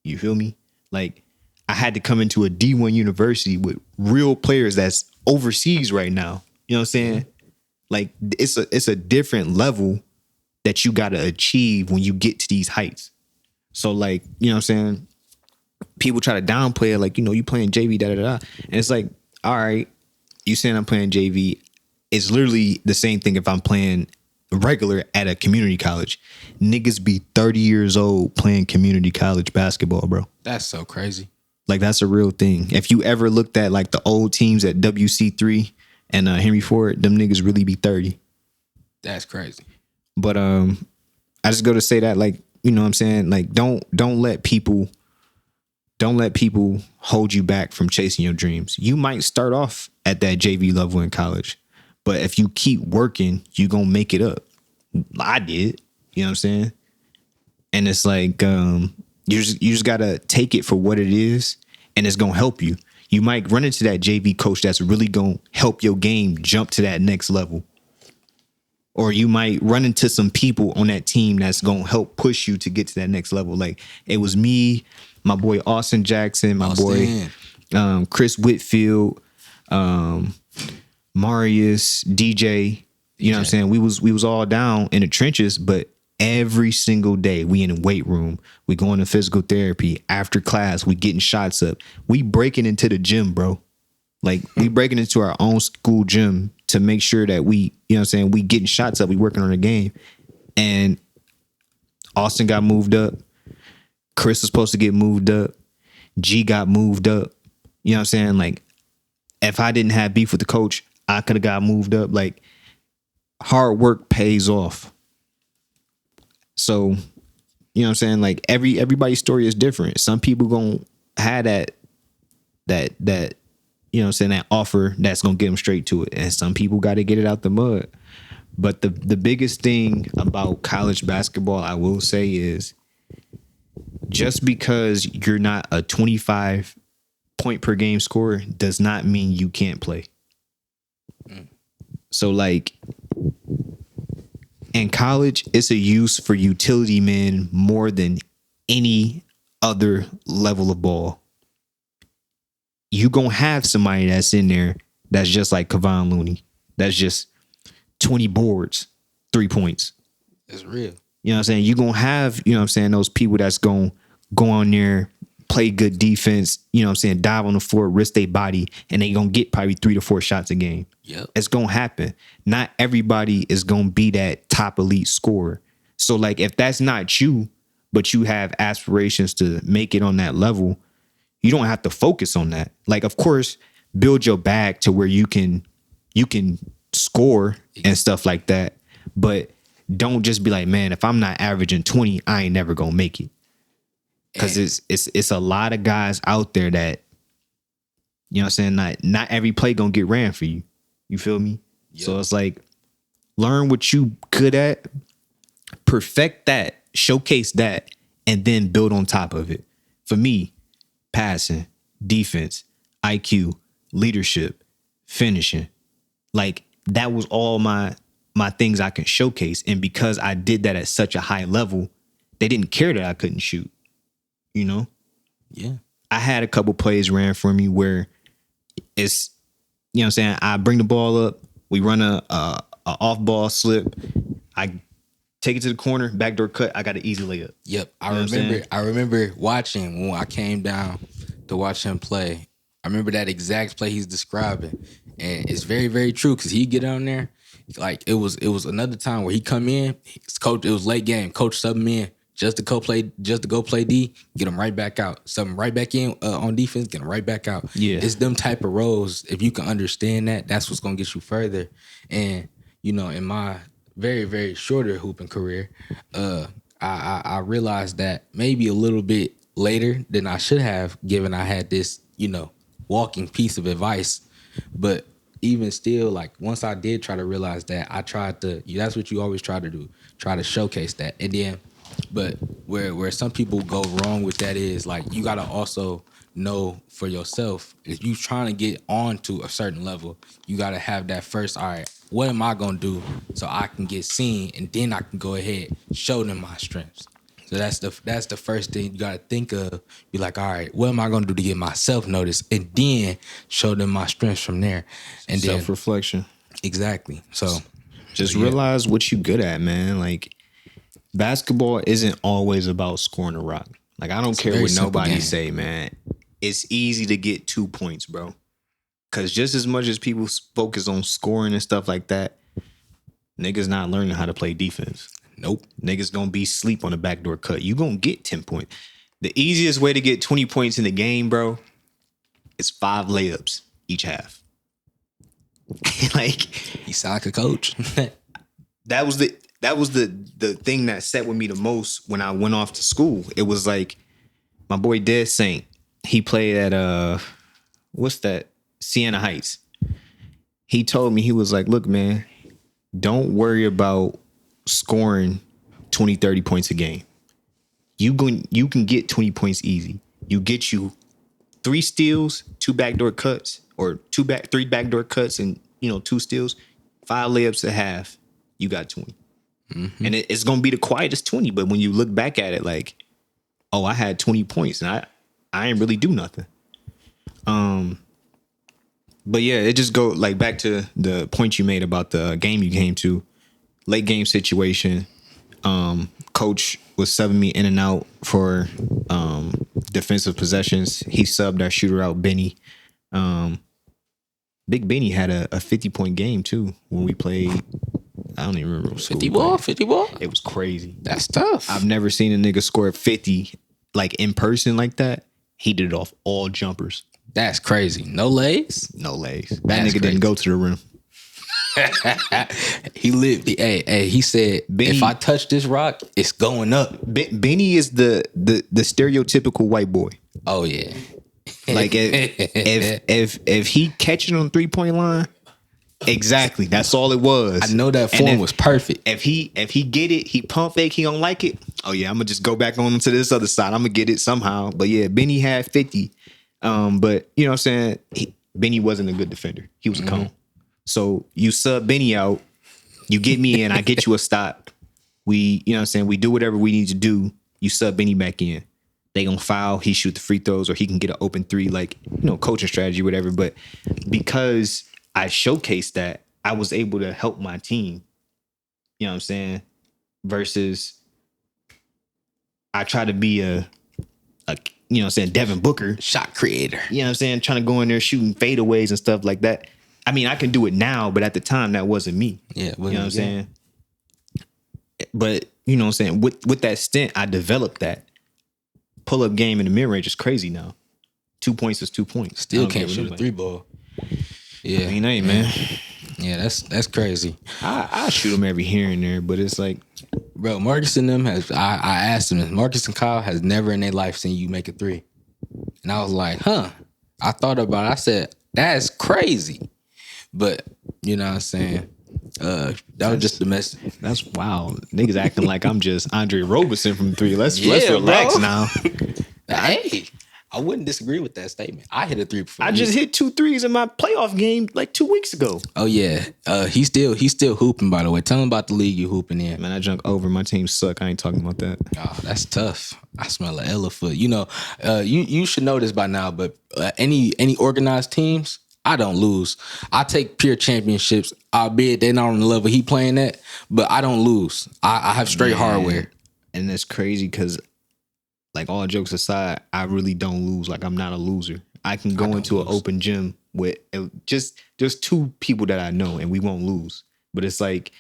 You feel me? Like, I had to come into a D1 university with real players that's overseas right now. You know what I'm saying? Like, it's a different level that you got to achieve when you get to these heights. So, like, you know what I'm saying? People try to downplay it, like, you know, you playing JV, da-da-da. And it's like, all right, you saying I'm playing JV. It's literally the same thing if I'm playing regular at a community college. Niggas be 30 years old playing community college basketball, bro. That's so crazy. Like, that's a real thing. If you ever looked at, like, the old teams at WC3 and Henry Ford, them niggas really be 30. That's crazy. But I just go to say that, like, you know what I'm saying? Like, don't let people hold you back from chasing your dreams. You might start off at that JV level in college, but if you keep working, you gonna make it up. I did. You know what I'm saying? And it's like, you just gotta take it for what it is, and it's gonna help you. You might run into that JV coach that's really gonna help your game jump to that next level. Or you might run into some people on that team that's going to help push you to get to that next level. Like, it was me, my boy Austin Jackson, my boy Chris Whitfield, Marius, DJ. You know what I'm saying? We was all down in the trenches, but every single day we in the weight room. We going to physical therapy. After class, we getting shots up. We breaking into the gym, bro. Like, we breaking into our own school gym to make sure that we, you know what I'm saying, we getting shots up, we working on the game. And Austin got moved up. Chris was supposed to get moved up. G got moved up. You know what I'm saying? Like, if I didn't have beef with the coach, I could have got moved up. Like, hard work pays off. So, you know what I'm saying? Like, everybody's story is different. Some people gonna have that, you know what I'm saying, that offer that's gonna get them straight to it. And some people gotta get it out the mud. But the biggest thing about college basketball, I will say, is just because you're not a 25 point per game scorer does not mean you can't play. So, like, in college, it's a use for utility men more than any other level of ball. You gonna have somebody that's in there that's just like Kevon Looney. That's just 20 boards, 3 points. It's real. You know what I'm saying? You gonna have, you know what I'm saying, those people that's gonna go on there, play good defense, you know what I'm saying, dive on the floor, risk their body, and they gonna get probably 3 to 4 shots a game. Yep. It's gonna happen. Not everybody is gonna be that top elite scorer. So, like, if that's not you, but you have aspirations to make it on that level, you don't have to focus on that. Like, of course, build your bag to where you can score and stuff like that. But don't just be like, man, if I'm not averaging 20, I ain't never gonna make it. Because it's a lot of guys out there that, you know what I'm saying, not every play gonna get ran for you. You feel me? Yep. So it's like, learn what you good at, perfect that, showcase that, and then build on top of it. For me, passing, defense, IQ, leadership, finishing. Like, that was all my things I can showcase. And because I did that at such a high level, they didn't care that I couldn't shoot. You know? Yeah. I had a couple plays ran for me where it's, you know what I'm saying, I bring the ball up, we run a off ball slip, I take it to the corner, backdoor cut, I got an easy layup. Yep. I remember watching when I came down to watch him play. I remember that exact play he's describing. And it's very, very true, because he get down there. Like, it was another time where he come in, his coach, it was late game, coach sub him in just to go play D, get him right back out. Sub him right back in on defense, get him right back out. Yeah. It's them type of roles. If you can understand that, that's what's gonna get you further. And, you know, in my very, very shorter hooping career, I realized that maybe a little bit later than I should have, given I had this, you know, walking piece of advice. But even still, like, once I did try to realize that, I tried to, that's what you always try to do, try to showcase that. And then, but where some people go wrong with that is, like, you got to also know for yourself, if you trying to get on to a certain level, you got to have that first, all right, what am I going to do so I can get seen, and then I can go ahead, show them my strengths. So that's the first thing you got to think of. Be like, all right, what am I going to do to get myself noticed, and then show them my strengths from there. And then self-reflection. Exactly. So just realize what you good at, man. Like, basketball isn't always about scoring a rock. Like, I don't care what nobody say, man. It's easy to get 2 points, bro. Because just as much as people focus on scoring and stuff like that, niggas not learning how to play defense. Nope. Niggas gonna be sleep on the backdoor cut. You gonna get 10 points. The easiest way to get 20 points in the game, bro, is 5 layups each half. Like, you sound like a coach. That was the thing that set with me the most when I went off to school. It was like, my boy Dead Saint, he played at what's that? Siena Heights. He told me, he was like, look, man, don't worry about scoring 20, 30 points a game. You can get 20 points easy. You get you 3 steals, 2 backdoor cuts, or 3 backdoor cuts and, 2 steals, 5 layups a half, you got 20. Mm-hmm. And it's gonna be the quietest 20, but when you look back at it, like, oh, I had 20 points and I ain't really do nothing. But yeah, it just go like back to the point you made about the game you came to, late game situation. Coach was subbing me in and out for defensive possessions. He subbed our shooter out, Benny. Big Benny had a 50-point game too when we played. I don't even remember. 50 ball? It was crazy. That's tough. I've never seen a nigga score 50 like in person like that. He did it off all jumpers. That's crazy. No legs? No legs. That That's nigga crazy. didn't go to the rim. He lived. Hey, he said, Benny- if I touch this rock, it's going up. Benny is the stereotypical white boy. Oh yeah. Like if he catching on 3-point line, exactly. That's all it was. I know that form was perfect. If he get it, he pump fake, he don't like it. Oh yeah, I'm gonna just go back on to this other side. I'm gonna get it somehow. But yeah, Benny had 50. But you know what I'm saying? Benny wasn't a good defender. He was a cone. So you sub Benny out, you get me in, I get you a stop. We, you know what I'm saying? We do whatever we need to do. You sub Benny back in. They gonna foul, he shoot the free throws, or he can get an open three, like, you know, coaching strategy, whatever. But because I showcased that, I was able to help my team. You know what I'm saying? Versus I try to be a you know what I'm saying, Devin Booker. Shot creator. You know what I'm saying? Trying to go in there shooting fadeaways and stuff like that. I mean, I can do it now, but at the time that wasn't me. Yeah. You know what I'm saying? But you know what I'm saying? With that stint, I developed that. Pull-up game in the mid-range is crazy now. 2 points is 2 points. Still I don't can't care shoot a what 3-ball. Yeah. I mean, hey, man. Yeah, that's crazy. I shoot them every here and there, but it's like, Bro, Marcus and them has I asked them, Marcus and Kyle has never in their life seen you make a 3. And I was like, I thought about it. I said, that's crazy. But you know what I'm saying? That was just the message. that's wild. Niggas acting like I'm just Andre Roberson from 3. Let's Yeah, relax bro. now. Hey, I wouldn't disagree with that statement. I hit a 3 before. I just hit 2 threes in my playoff game like 2 weeks ago. Oh yeah. He's still hooping, by the way. Tell him about the league you hooping in. Man, I junk over. My team suck. I ain't talking about that. Oh, that's tough. I smell an elephant. You know, you should know this by now, but any organized teams, I don't lose. I take pure championships, albeit they're not on the level he playing at, but I don't lose. I have straight hardware. And that's crazy because, like, all jokes aside, I really don't lose. Like, I'm not a loser. I can go into an open gym with just there's 2 people that I know and we won't lose. But it's like,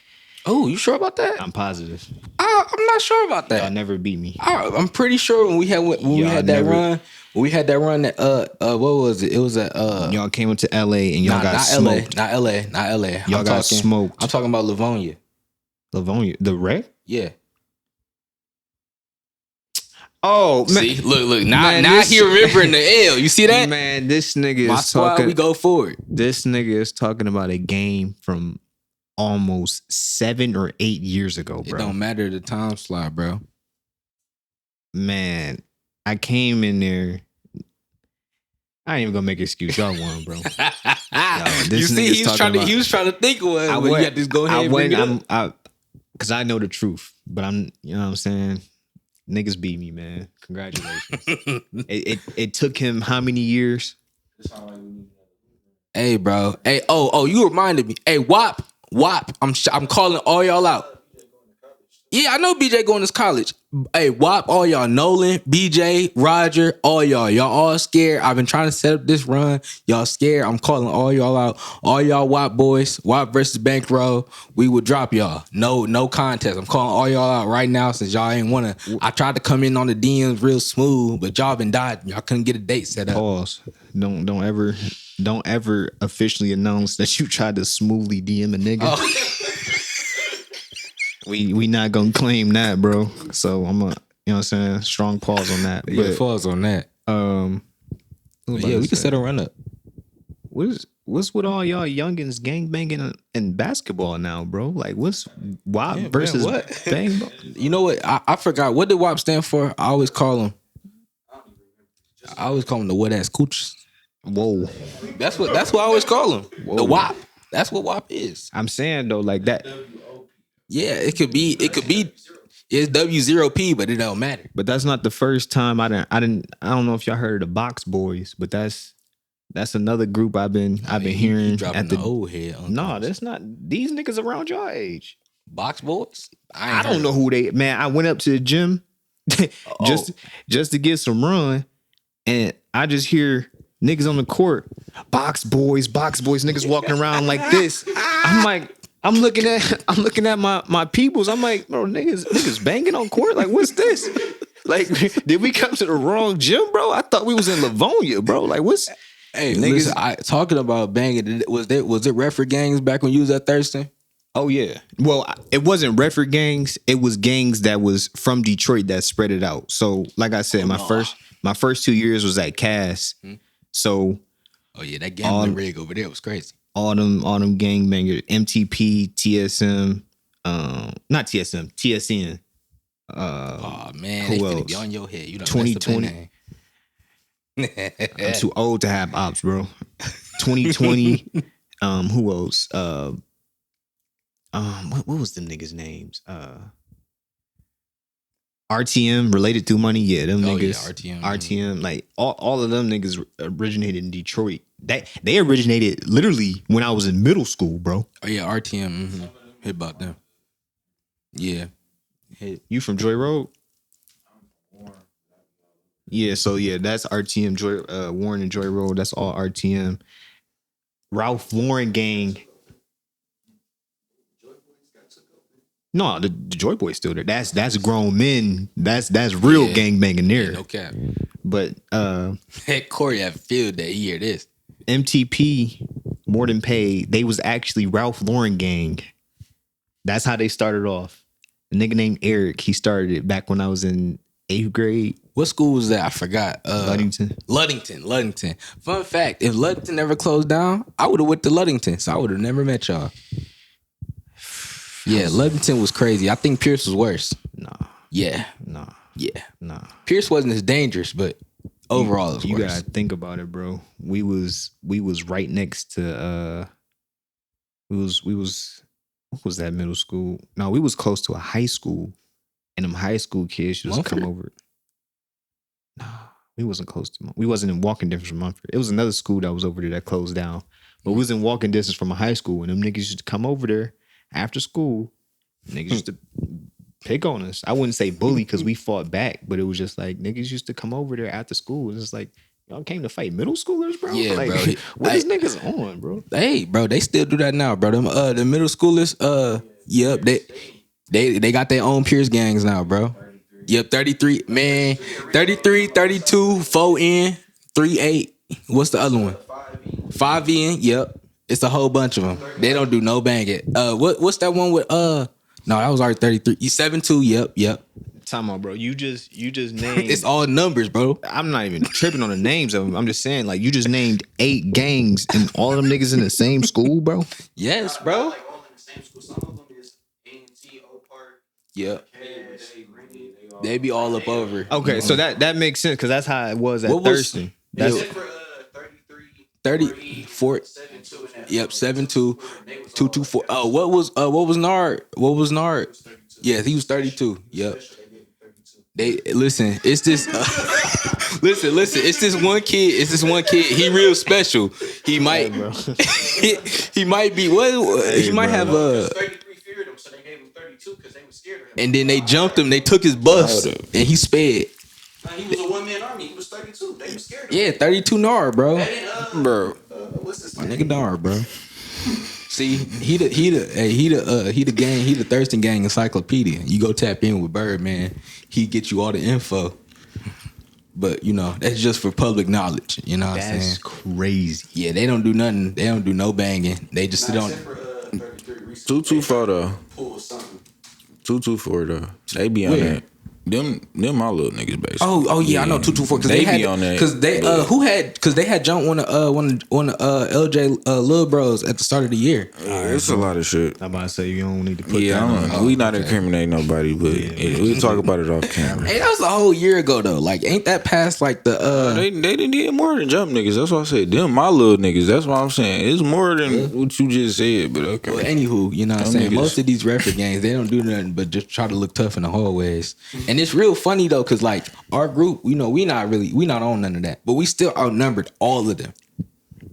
Oh, you sure about that? I'm positive. I'm not sure about that. Y'all never beat me. I'm pretty sure when we had that run. When we had that run that what was it? It was at Y'all came into LA and y'all got smoked. Not LA. Y'all got smoked. I'm talking about Livonia. Livonia, the wreck? Yeah. Oh, man. See, look. Now Man, he remembering the L. You see that? Man, this nigga My is squad, talking. we go forward. This nigga is talking about a game from almost 7 or 8 years ago, It bro. don't matter the time slot, bro. Man, I came in there. I ain't even gonna make an excuse. Y'all won, bro. You this see, nigga's he talking about- was trying to think of one. I but you went- had to go ahead and bring it up. Because I know the truth, but you know what I'm saying? Niggas beat me, man. Congratulations. it took him how many years? Hey, bro. Hey, you reminded me. Hey, WAP. I'm calling all y'all out. Yeah, I know BJ going to college. Hey, WAP, all y'all. Nolan, BJ, Roger, all y'all. Y'all all scared. I've been trying to set up this run. Y'all scared. I'm calling all y'all out. All y'all WAP boys. WAP versus Bankroll. We will drop y'all. No contest. I'm calling all y'all out right now since y'all ain't want to. I tried to come in on the DMs real smooth, but y'all been dodging. Y'all couldn't get a date set up. Pause. Don't ever officially announce that you tried to smoothly DM a nigga. Oh. We not gonna claim that, bro. So I'm you know what I'm saying, strong pause on that. Yeah, But pause on that. yeah, We can set a run up. What's with all y'all youngins gangbanging in basketball now, bro? Like, what's WAP versus man, what? bang? You know what? I forgot. What did WAP stand for? I always call him the wet ass cooches. Whoa. That's what I always call him. The WAP. That's what WAP is. I'm saying though, like that. Yeah, it could be. It's W0P, but it don't matter. But that's not the first time I don't know if y'all heard of the Box Boys, but that's another group I've been hearing He dropping at the the old head. On No, that's not these niggas around your age. Box boys. I don't know who they. Man, I went up to the gym just to get some run, and I just hear niggas on the court, box boys, niggas walking around like this. I'm looking at my peoples. I'm like, bro, niggas banging on court. Like, what's this? Like, did we come to the wrong gym, bro? I thought we was in Livonia, bro. Like, what's Hey, niggas? listen, talking about banging. Was it refer gangs back when you was at Thurston? Oh yeah. Well, it wasn't record gangs. It was gangs that was from Detroit that spread it out. So, like I said, my first 2 years was at Cass. So, Oh yeah, that gambling rig over there was crazy. all them gangbangers, MTP, TSM, not TSM, TSN. Oh man, who they finna else? be on your head. You done 2020. I'm too old to have ops, bro. 2020. Who else? What was them niggas' names? RTM, related through money. Yeah, them niggas. Yeah, RTM. RTM, like all of them niggas originated in Detroit. They originated literally when I was in middle school, bro. Oh yeah, RTM. Mm-hmm. Hit about them. Yeah. You from Joy Road? Yeah, so yeah, that's RTM, Warren and Joy Road. That's all RTM. Ralph Lauren gang. No, the Joy Boy's still there. That's grown men. That's real gangbanging there. No cap. But Hey, Corey had field day. He hear this. MTP, More Than Paid, they was actually Ralph Lauren gang. That's how they started off. A nigga named Eric, he started it back when I was in 8th grade. What school was that? I forgot. Ludington. Ludington. Fun fact: if Ludington never closed down, I would have went to Ludington, so I would have never met y'all. Yeah, Ludington was crazy. I think Pierce was worse. Nah. Yeah. Nah. Yeah. Nah. Pierce wasn't as dangerous, but overall, it was you worse. gotta think about it, bro. We was right next to we was what was that middle school? No, we was close to a high school, and them high school kids should just come over. No, we wasn't close to. We wasn't in walking distance from Mumford. It was another school that was over there that closed down, but we was in walking distance from a high school, and them niggas used to come over there after school. Niggas used to pick on us. I wouldn't say bully because we fought back, but it was just like niggas used to come over there after school. It's just like, y'all came to fight middle schoolers, bro? Yeah, like, bro. What is niggas on, bro? Hey, bro, they still do that now, bro. Them the middle schoolers, yep, they got their own Pierce gangs now, bro. Yep, 33, man, 33, 32, 4N, 38. What's the other one? 5N, yep. It's a whole bunch of them. They don't do no banging. What's that one with no, that was already 33. 7-2, yep. Time out, bro. You just named. It's all numbers, bro. I'm not even tripping on the names of them. I'm just saying, like, you just named 8 gangs and all of them niggas in the same school, bro. Yes, bro. Like all in the same school. Some of them is A&T, O Park. Yep. They be all up over. Okay, so that makes sense because that's how it was at What was- Thurston. That's Except for 33, 30, 40. 7-2 and that. Yep, 7-2, 2-2-4. Oh, what was Nard? What was Nard? Yeah, he was 32. Yep. They listen. It's this. Listen. It's this one kid. He real special. He might. he might be. What? He might have a. 33 feared him, so they gave him 32 because they were scared of him. And then they jumped him. They took his bus and he sped. Nah, he was a one-man army. He was 32. They were scared of him. Yeah, 32 Nard, bro. And, Bro. what's this My name? nigga Nard, bro. See, he the gang, he the Thurston gang encyclopedia. You go tap in with Birdman, he get you all the info. But you know, that's just for public knowledge. You know what I'm That's saying? crazy. Yeah, they don't do nothing. They don't do no banging. They just sit on. Except for 33 recently. 224 though. Pull something. 224 though. They be on Where? that. Them my little niggas basically. Oh yeah, I know 224 because they be had on that. because they had jumped one of LJ Lil Bros at the start of the year. Yeah, it's a lot of shit. I'm about to say you don't need to put Yeah, that I on. don't, we not incriminating nobody, but we'll talk about it off camera. Hey, that was a whole year ago though. Like, ain't that past like the They didn't did more than jump niggas. That's why I said them my little niggas. That's what I'm saying. It's more than what you just said, but okay. Well, anywho, you know what I'm Them saying? niggas. Most of these referee gangs, they don't do nothing but just try to look tough in the hallways. And it's real funny though, because like our group, you know, we not on none of that. But we still outnumbered all of them.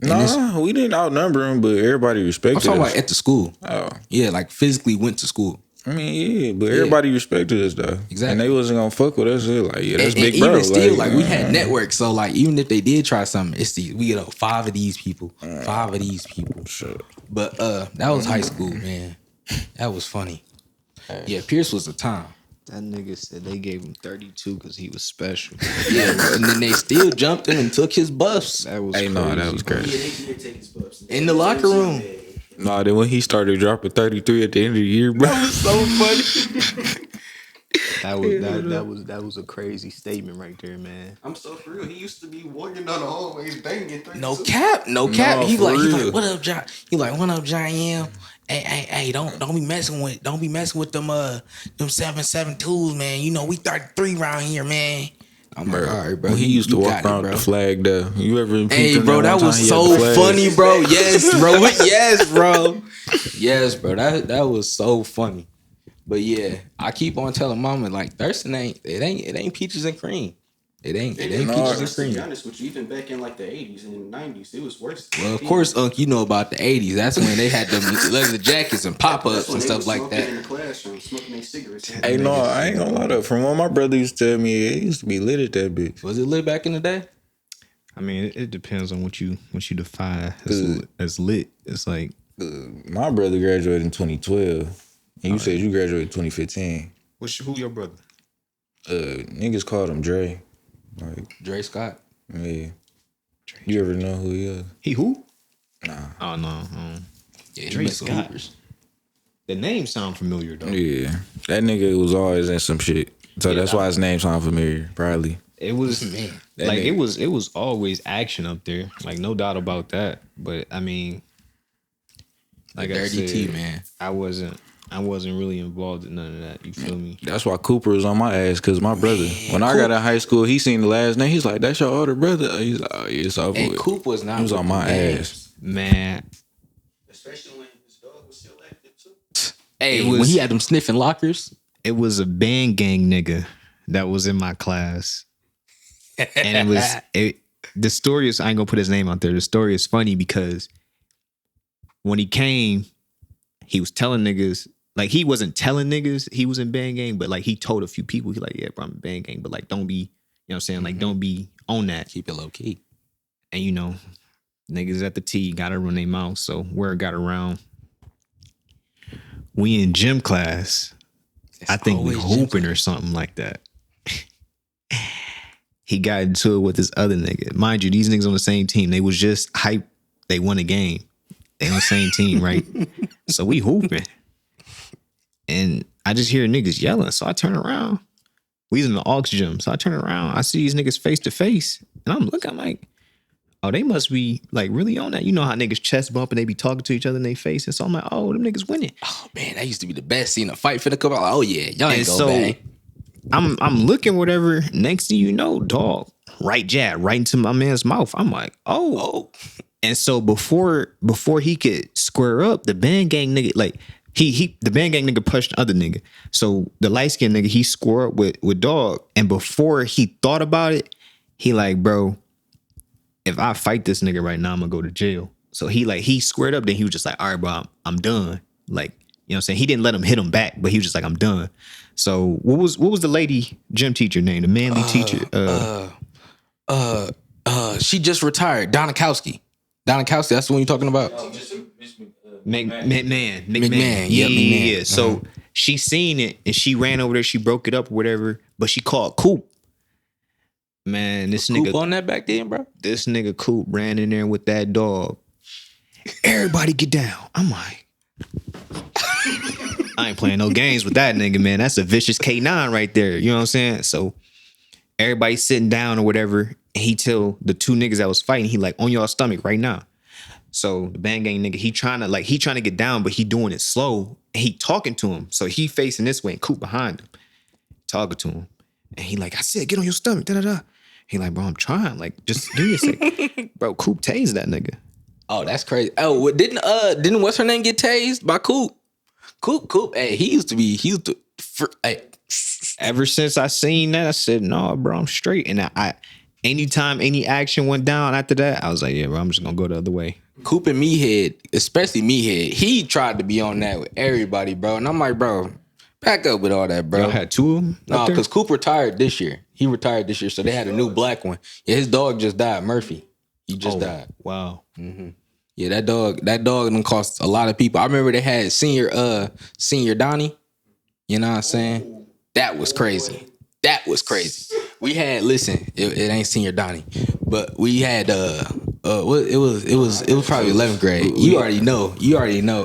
No, we didn't outnumber them, but everybody I'm respected talking us. about at the school. Oh. Yeah, like physically went to school. I mean, yeah, but everybody respected us though. Exactly. And they wasn't gonna fuck with us. They're like, yeah, that's And big even bro. still, like we had networks. So like even if they did try something, it's we get 5 of these people. 5 of these people. Sure. But that was high school, man. That was funny. Yeah, Pierce was a time. That nigga said they gave him 32 because he was special. Yeah, bro. And then they still jumped him and took his buffs That was Hey, crazy. no, that was Yeah, crazy. they did take his buffs. in the locker room. No, then when he started dropping 33 at the end of the year, bro. That was so funny. That was a crazy statement right there, man. I'm so for real. He used to be walking down the hallways banging. No cap. He for like, real. what up, John? He like, what up, John? Hey, don't be messing with them 7.72s, man. You know we 33 around here, man. I'm like, all right, bro. When he used to You walk got it, around bro. with the flag there. You ever peeped Hey, him bro, that that one was time he had so the flag? funny, bro. Yes, bro. Yes, bro. Yes, bro. That was so funny. But yeah, I keep on telling Mama like Thurston ain't peaches and cream. It ain't peaches and To be cream. honest with you, even back in like the 80s and 90s, it was worse. Well, of course, Unc, you know about the 80s. That's when they had them leather jackets and pop-ups and stuff like that. In the classroom, smoking their cigarettes. Hey, no, I ain't gonna lie though. From what my brother used to tell me, it used to be lit at that bitch. Was it lit back in the day? I mean, it depends on what you define as lit. It's like My brother graduated in 2012. And you said you graduated 2015. who your brother? Niggas called him Dre. Like, Dre Scott. yeah. You ever know who he is? He who? Nah. Oh no. Yeah, Dre he messed with Scott. Hoopers. The name sound familiar though. Yeah. That nigga was always in some shit. So that's why his name sound familiar, probably. It was Man, like nigga. it was always action up there. Like no doubt about that. But I mean, like I Dirty said, T, man. I wasn't really involved in none of that. You feel me? That's why Cooper was on my ass, cause my brother, when I got in high school, he seen the last name. He's like, "That's your older brother." He's like, "Oh, yeah, it's over And with." Coop was not He was with on the my games. ass. Man, Especially when his dog was still active too. Hey, It was- when he had them sniffing lockers. it was a band gang nigga that was in my class. And the story is, I ain't gonna put his name out there. The story is funny because when he came, he was telling niggas, like he wasn't telling niggas he was in band gang, but like he told a few people, he like, yeah, bro, I'm in band gang, but like don't be, you know what I'm saying? Like don't be on that. Keep it low key. And you know, niggas at the T gotta run their mouth. So word got around. We in gym class. I think we always gym hooping or something like that. He got into it with this other nigga. Mind you, these niggas on the same team. They was just hype. They won a game. They on the same team, right? So we hooping. And I just hear niggas yelling. So I turn around. We was in the aux gym. So I turn around. I see these niggas face to face. And I'm looking, I'm like, oh, they must be like really on that. You know how niggas chest bump and they be talking to each other in their face. And so I'm like, oh, them niggas winning. Oh man, that used to be the best. Seeing a fight for the couple. Like, oh yeah, y'all ain't And go so bang. I'm looking whatever. Next thing you know, dog, right jab right into my man's mouth. I'm like, oh. And so before he could square up, the band gang nigga, like the band gang nigga pushed the other nigga. So the light skinned nigga, he squared up with dog. And before he thought about it, he like, bro, if I fight this nigga right now, I'm gonna go to jail. So he squared up. Then he was just like, all right, bro, I'm done. Like, you know what I'm saying? He didn't let him hit him back, but he was just like, I'm done. So what was the lady gym teacher name? The manly teacher? She just retired. Donakowski. Donakowski, that's the one you're talking about? McMahon. Yeah, McMahon. Yeah. So she seen it and she ran over there. She broke it up or whatever. But she called Coop. Man, this Coop nigga on that back then, bro? This nigga Coop ran in there with that dog. Everybody get down. I'm like, I ain't playing no games with that nigga, man. That's a vicious K9 right there. You know what I'm saying? So everybody sitting down or whatever. And he tell the two niggas that was fighting, he like, on your stomach right now. So the bang gang nigga, he trying to get down, but he doing it slow. And he talking to him. So he facing this way and Coop behind him. Talking to him. And he like, I said, get on your stomach. Da-da-da. He like, bro, I'm trying. Like, just give me a second. Bro, Coop tased that nigga. Oh, that's crazy. Oh, what, didn't what's her name get tased by Coop? Coop. Hey, hey. Ever since I seen that, I said, no, bro, I'm straight. And I anytime any action went down after that, I was like, yeah, bro, I'm just gonna go the other way. Coop and Meathead, especially Meathead, he tried to be on that with everybody, bro. And I'm like, bro, back up with all that, bro. Y'all had two of them? No, because Coop retired this year. He retired this year, so they had a new black one. Yeah, his dog just died, Murphy. He just died. Wow. Mm-hmm. Yeah, that dog done cost a lot of people. I remember they had senior Donnie. You know what I'm saying? That was crazy. That was crazy. We had it ain't senior Donnie, but we had it was probably 11th grade. You already know.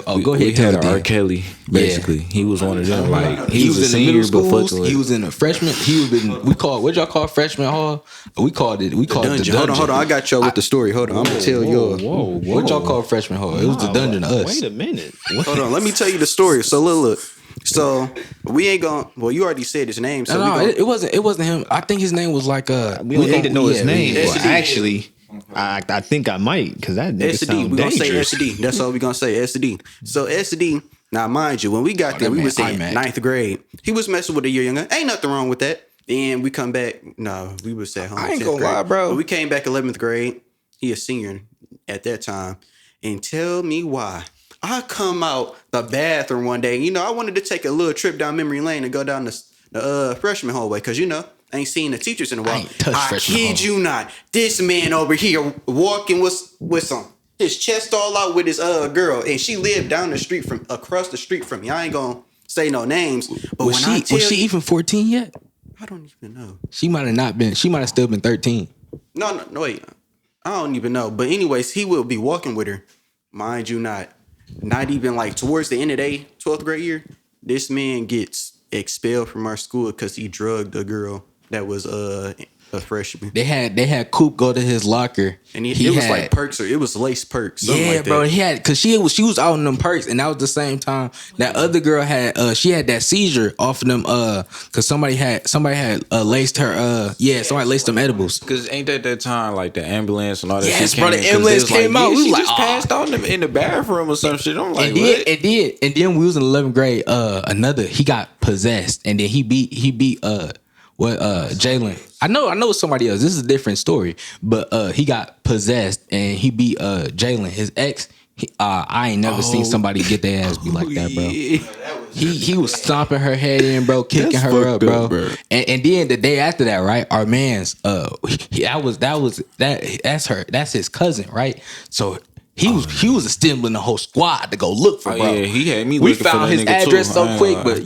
Oh, go ahead. We had R. Kelly. Basically, he was one of them. Like he was a in the senior, middle but schools. He was in a freshman. He was in what y'all call freshman hall? We called it the dungeon. Hold on. I got y'all with the story. Hold on. I'm gonna tell y'all. Whoa. What y'all call freshman hall? It was the dungeon to us. Wait a minute. Hold on. Let me tell you the story. So look. So we ain't gonna. Well, you already said his name. So it wasn't him. I think his name was like We don't need to know his name. SD. Well, actually, I think I might because that nigga SD. sound We gonna say dangerous. SD. That's all we gonna say. SD. So SD. Now, mind you, when we got there, we was in 9th grade. He was messing with a year younger. Ain't nothing wrong with that. Then we come back. No, we was at home. I ain't gonna lie, bro. But we came back 11th grade. He a senior at that time. And tell me why. I come out the bathroom one day. I wanted to take a little trip down memory lane and go down the freshman hallway because I ain't seen the teachers in a while. I kid you not. This man over here walking with his chest all out with his girl, and she lived across the street from me. I ain't gonna say no names. But was she even 14 yet? I don't even know. She might have not been. She might have still been 13. No, wait. I don't even know. But anyways, he will be walking with her. Mind you not even like towards the end of the 12th grade year, this man gets expelled from our school because he drugged a girl that was a freshman. They had Coop go to his locker, and it was like perks, or it was lace perks. Yeah, like bro. He had because she was out in them perks, and that was the same time that other girl had she had that seizure off of them because somebody had laced her somebody laced them edibles. Because ain't that time like the ambulance and all that? Yes, shit bro. The ambulance came out. We was like, passed on in the bathroom or some shit. I'm like, and then we was in 11th grade. He got possessed, and then he beat Jalen. I know it's somebody else. This is a different story, but he got possessed and he beat Jalen, his ex. I ain't never seen somebody get their ass beat like that, bro. He was stomping her head in, bro, kicking her up, bro. And then the day after that, right? Our man's that's his cousin, right? So he was assembling the whole squad to go look for, bro. Yeah, he had me. We looking found for his that address too. so quick, but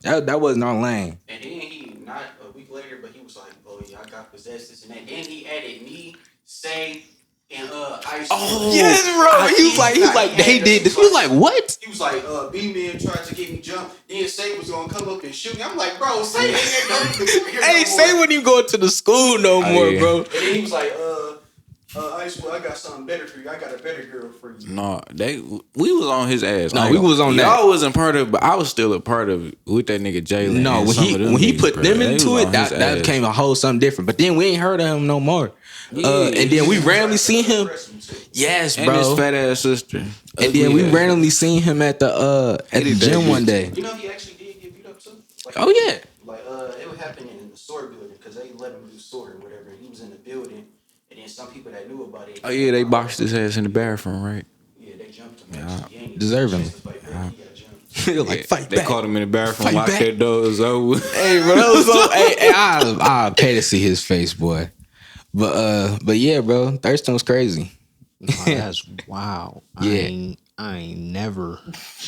that wasn't our lane. And then he, not a week later, but he was like, "Oh yeah, I got possessed this and that." Then he added me, Say, and Ice. Oh yes, bro. He was like, they did this. He was like, what? He was like, B-Man tried to get me jumped. Then Say was gonna come up and shoot me. I'm like, bro, Say ain't gonna Hey, Say when you going to the school no more, bro. And then he was like, Ice, I got something better for you. I got a better girl for you. No, we was on his ass. No, we was on that. I wasn't part of it, but I was still a part of it with that nigga Jalen. No, when he put them into it, that became a whole something different. But then we ain't heard of him no more. And then we randomly seen him. Yes, bro. And his fat ass sister. And then we randomly seen him at the gym one day. He actually did get beat up too. Like, oh yeah. Like it would happen in the store building because they let him do store or whatever. He was in the building. And then some people that knew about it. Oh yeah, they boxed his ass in the bathroom, right? Yeah, they jumped him. Deservingly. Like fight back. They caught him in the bathroom, locked their doors over. Hey, bro, that was so. I pay to see his face, boy. But yeah, bro, Thurston was crazy. Oh, that's wow. Yeah. I ain't never.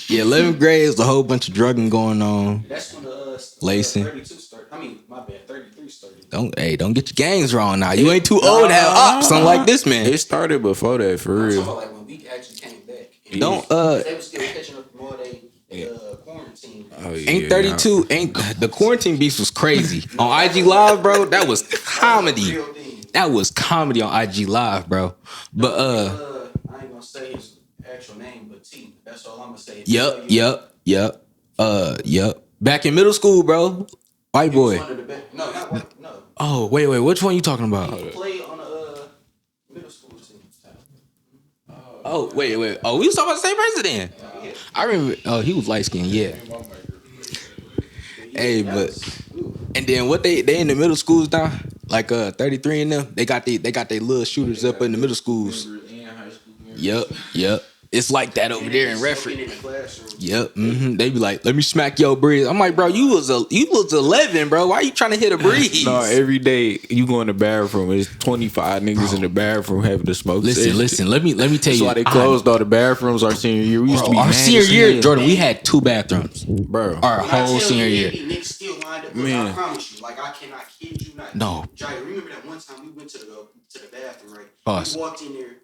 Yeah, 11th grade is a whole bunch of drugging going on. That's when lacing. 32 started. I mean, my bad, 33 started. Don't get your gangs wrong now. You ain't too old to have ops unlike this man. It started before that, for real. I'm talking about like when we actually came back. Don't they was still catching up more quarantine. Oh, yeah, ain't 32 ain't the quarantine beef was crazy on IG Live, bro. That was comedy. That was comedy on IG Live, bro. But I ain't gonna say his actual name, but T. That's all I'm gonna say. Yep. Back in middle school, bro. White boy. No, not white. No. Oh, wait. Which one you talking about? He played on the middle school team. Oh, wait. Oh, we was talking about the same person then. I remember. Oh, he was light skinned. Yeah. Hey, but and then what they in the middle schools now, like 33 and them, they got their little shooters up in the middle schools. Yep. It's like that over there in Redford. Yep. They be like, let me smack your breeze. I'm like, bro, you was 11, bro. Why you trying to hit a breeze? No, every day you go in the bathroom, there's 25 niggas in the bathroom having to smoke. Listen. Let me tell you. That's why they closed all the bathrooms our senior year. We used to be our senior year, Jordan. We had 2 bathrooms, bro. Our whole senior year. Niggas still lined up Man. I promise you, like I cannot kid you not. No. Jai, remember that one time we went to the bathroom, right? Pause. We walked in there.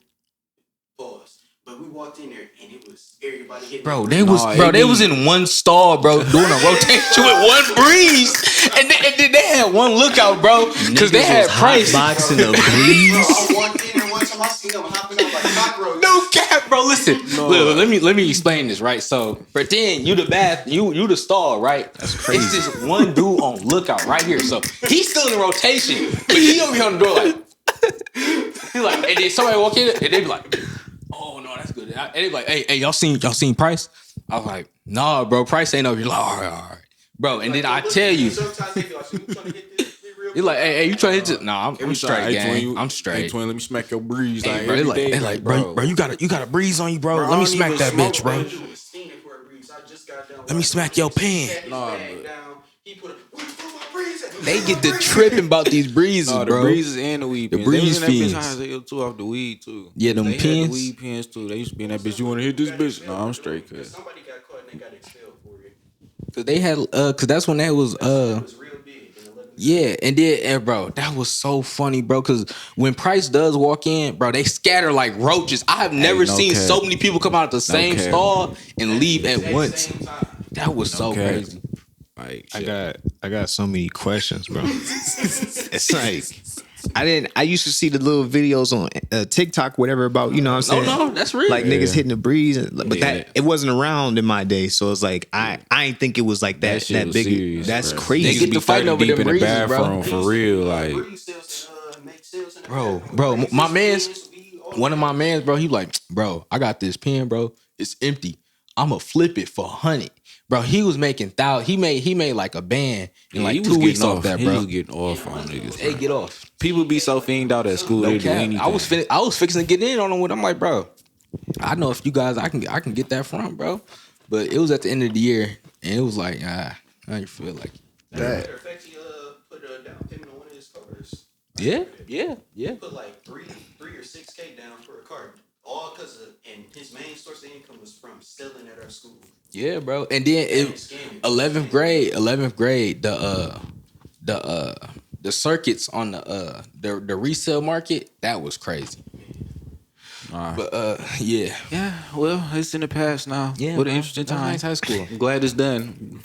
Pause. But we walked in there and it was everybody hitting. Bro, the they was in one stall, bro, doing a rotation with one breeze, and then they had one lookout, bro, because they had price. Boxing a breeze. Bro, I walked in there one time. I seen them hopping up like cockroaches. No cap, bro. Listen, look, let me explain this, right? So pretend you the stall, right? That's crazy. It's this one dude on lookout right here. So he's still in the rotation, but he over here on the door like, he like, and then somebody walk in and they be like, oh no, that's good. And they be like, hey, y'all seen Price? I was like, nah, bro, Price ain't over here. Like, all right, bro. And then I tell you, Sometimes they be like, so you trying to hit this? you're like, hey, you trying to hit this? Nah, I'm straight, gang. I'm Hey, straight. twin, let me smack your breeze. Hey, Like, bro, every day, they like, bro, you got a breeze on you, bro. Let me smack that bitch, bro. Let me smack your pan. Nah, They get to tripping about these breezes, the bro. breezes and the weed The pens. breeze They was in that bitch fiends. high as hell too off the weed too. Yeah, them they had pens. the weed pens too. They used to be in that bitch. You want to hit this bitch? No, I'm straight, cuz. Somebody got caught and they got expelled for it. Cause they had, cause that's when that was, It was real big. yeah, and bro, that was so funny, bro. Cause when Price does walk in, bro, they scatter like roaches. I have never no seen cap. so many people come out of the same cap. stall and leave at once. That was so cap. crazy. Like, I got so many questions, bro. It's like I used to see the little videos on TikTok, whatever, about, you know what I'm saying? No, that's real. Like niggas hitting the breeze, but Yeah. that it wasn't around in my day, so it's like I ain't think it was like that shit was big. serious, That's bro. crazy. They get to fighting over deep them in the breezes, bro. bathroom for real. Like, Bro, one of my mans, bro, he like, bro, I got this pen, bro. It's empty. I'ma flip it for 100. Bro, he was making he made like a band in like he was 2 weeks getting off that, He bro. was getting off on niggas. Hey, Bro. get off. People be so fiended out at school. They do Cap. anything. I was fixing to get in on them with. I'm like, bro, I know if you guys, I can get that from, bro. But it was at the end of the year, and it was like, I didn't feel like Matter of fact, he put a down payment on one of his cars. yeah. He put like three or 6K down for a car. All because and his main source of income was from selling at our school. Yeah, bro. And then 11th grade, the circuits on the resale market, that was crazy. But yeah. Yeah, well, it's in the past now. Yeah, What bro. an interesting That was time. nice high school. I'm glad it's done.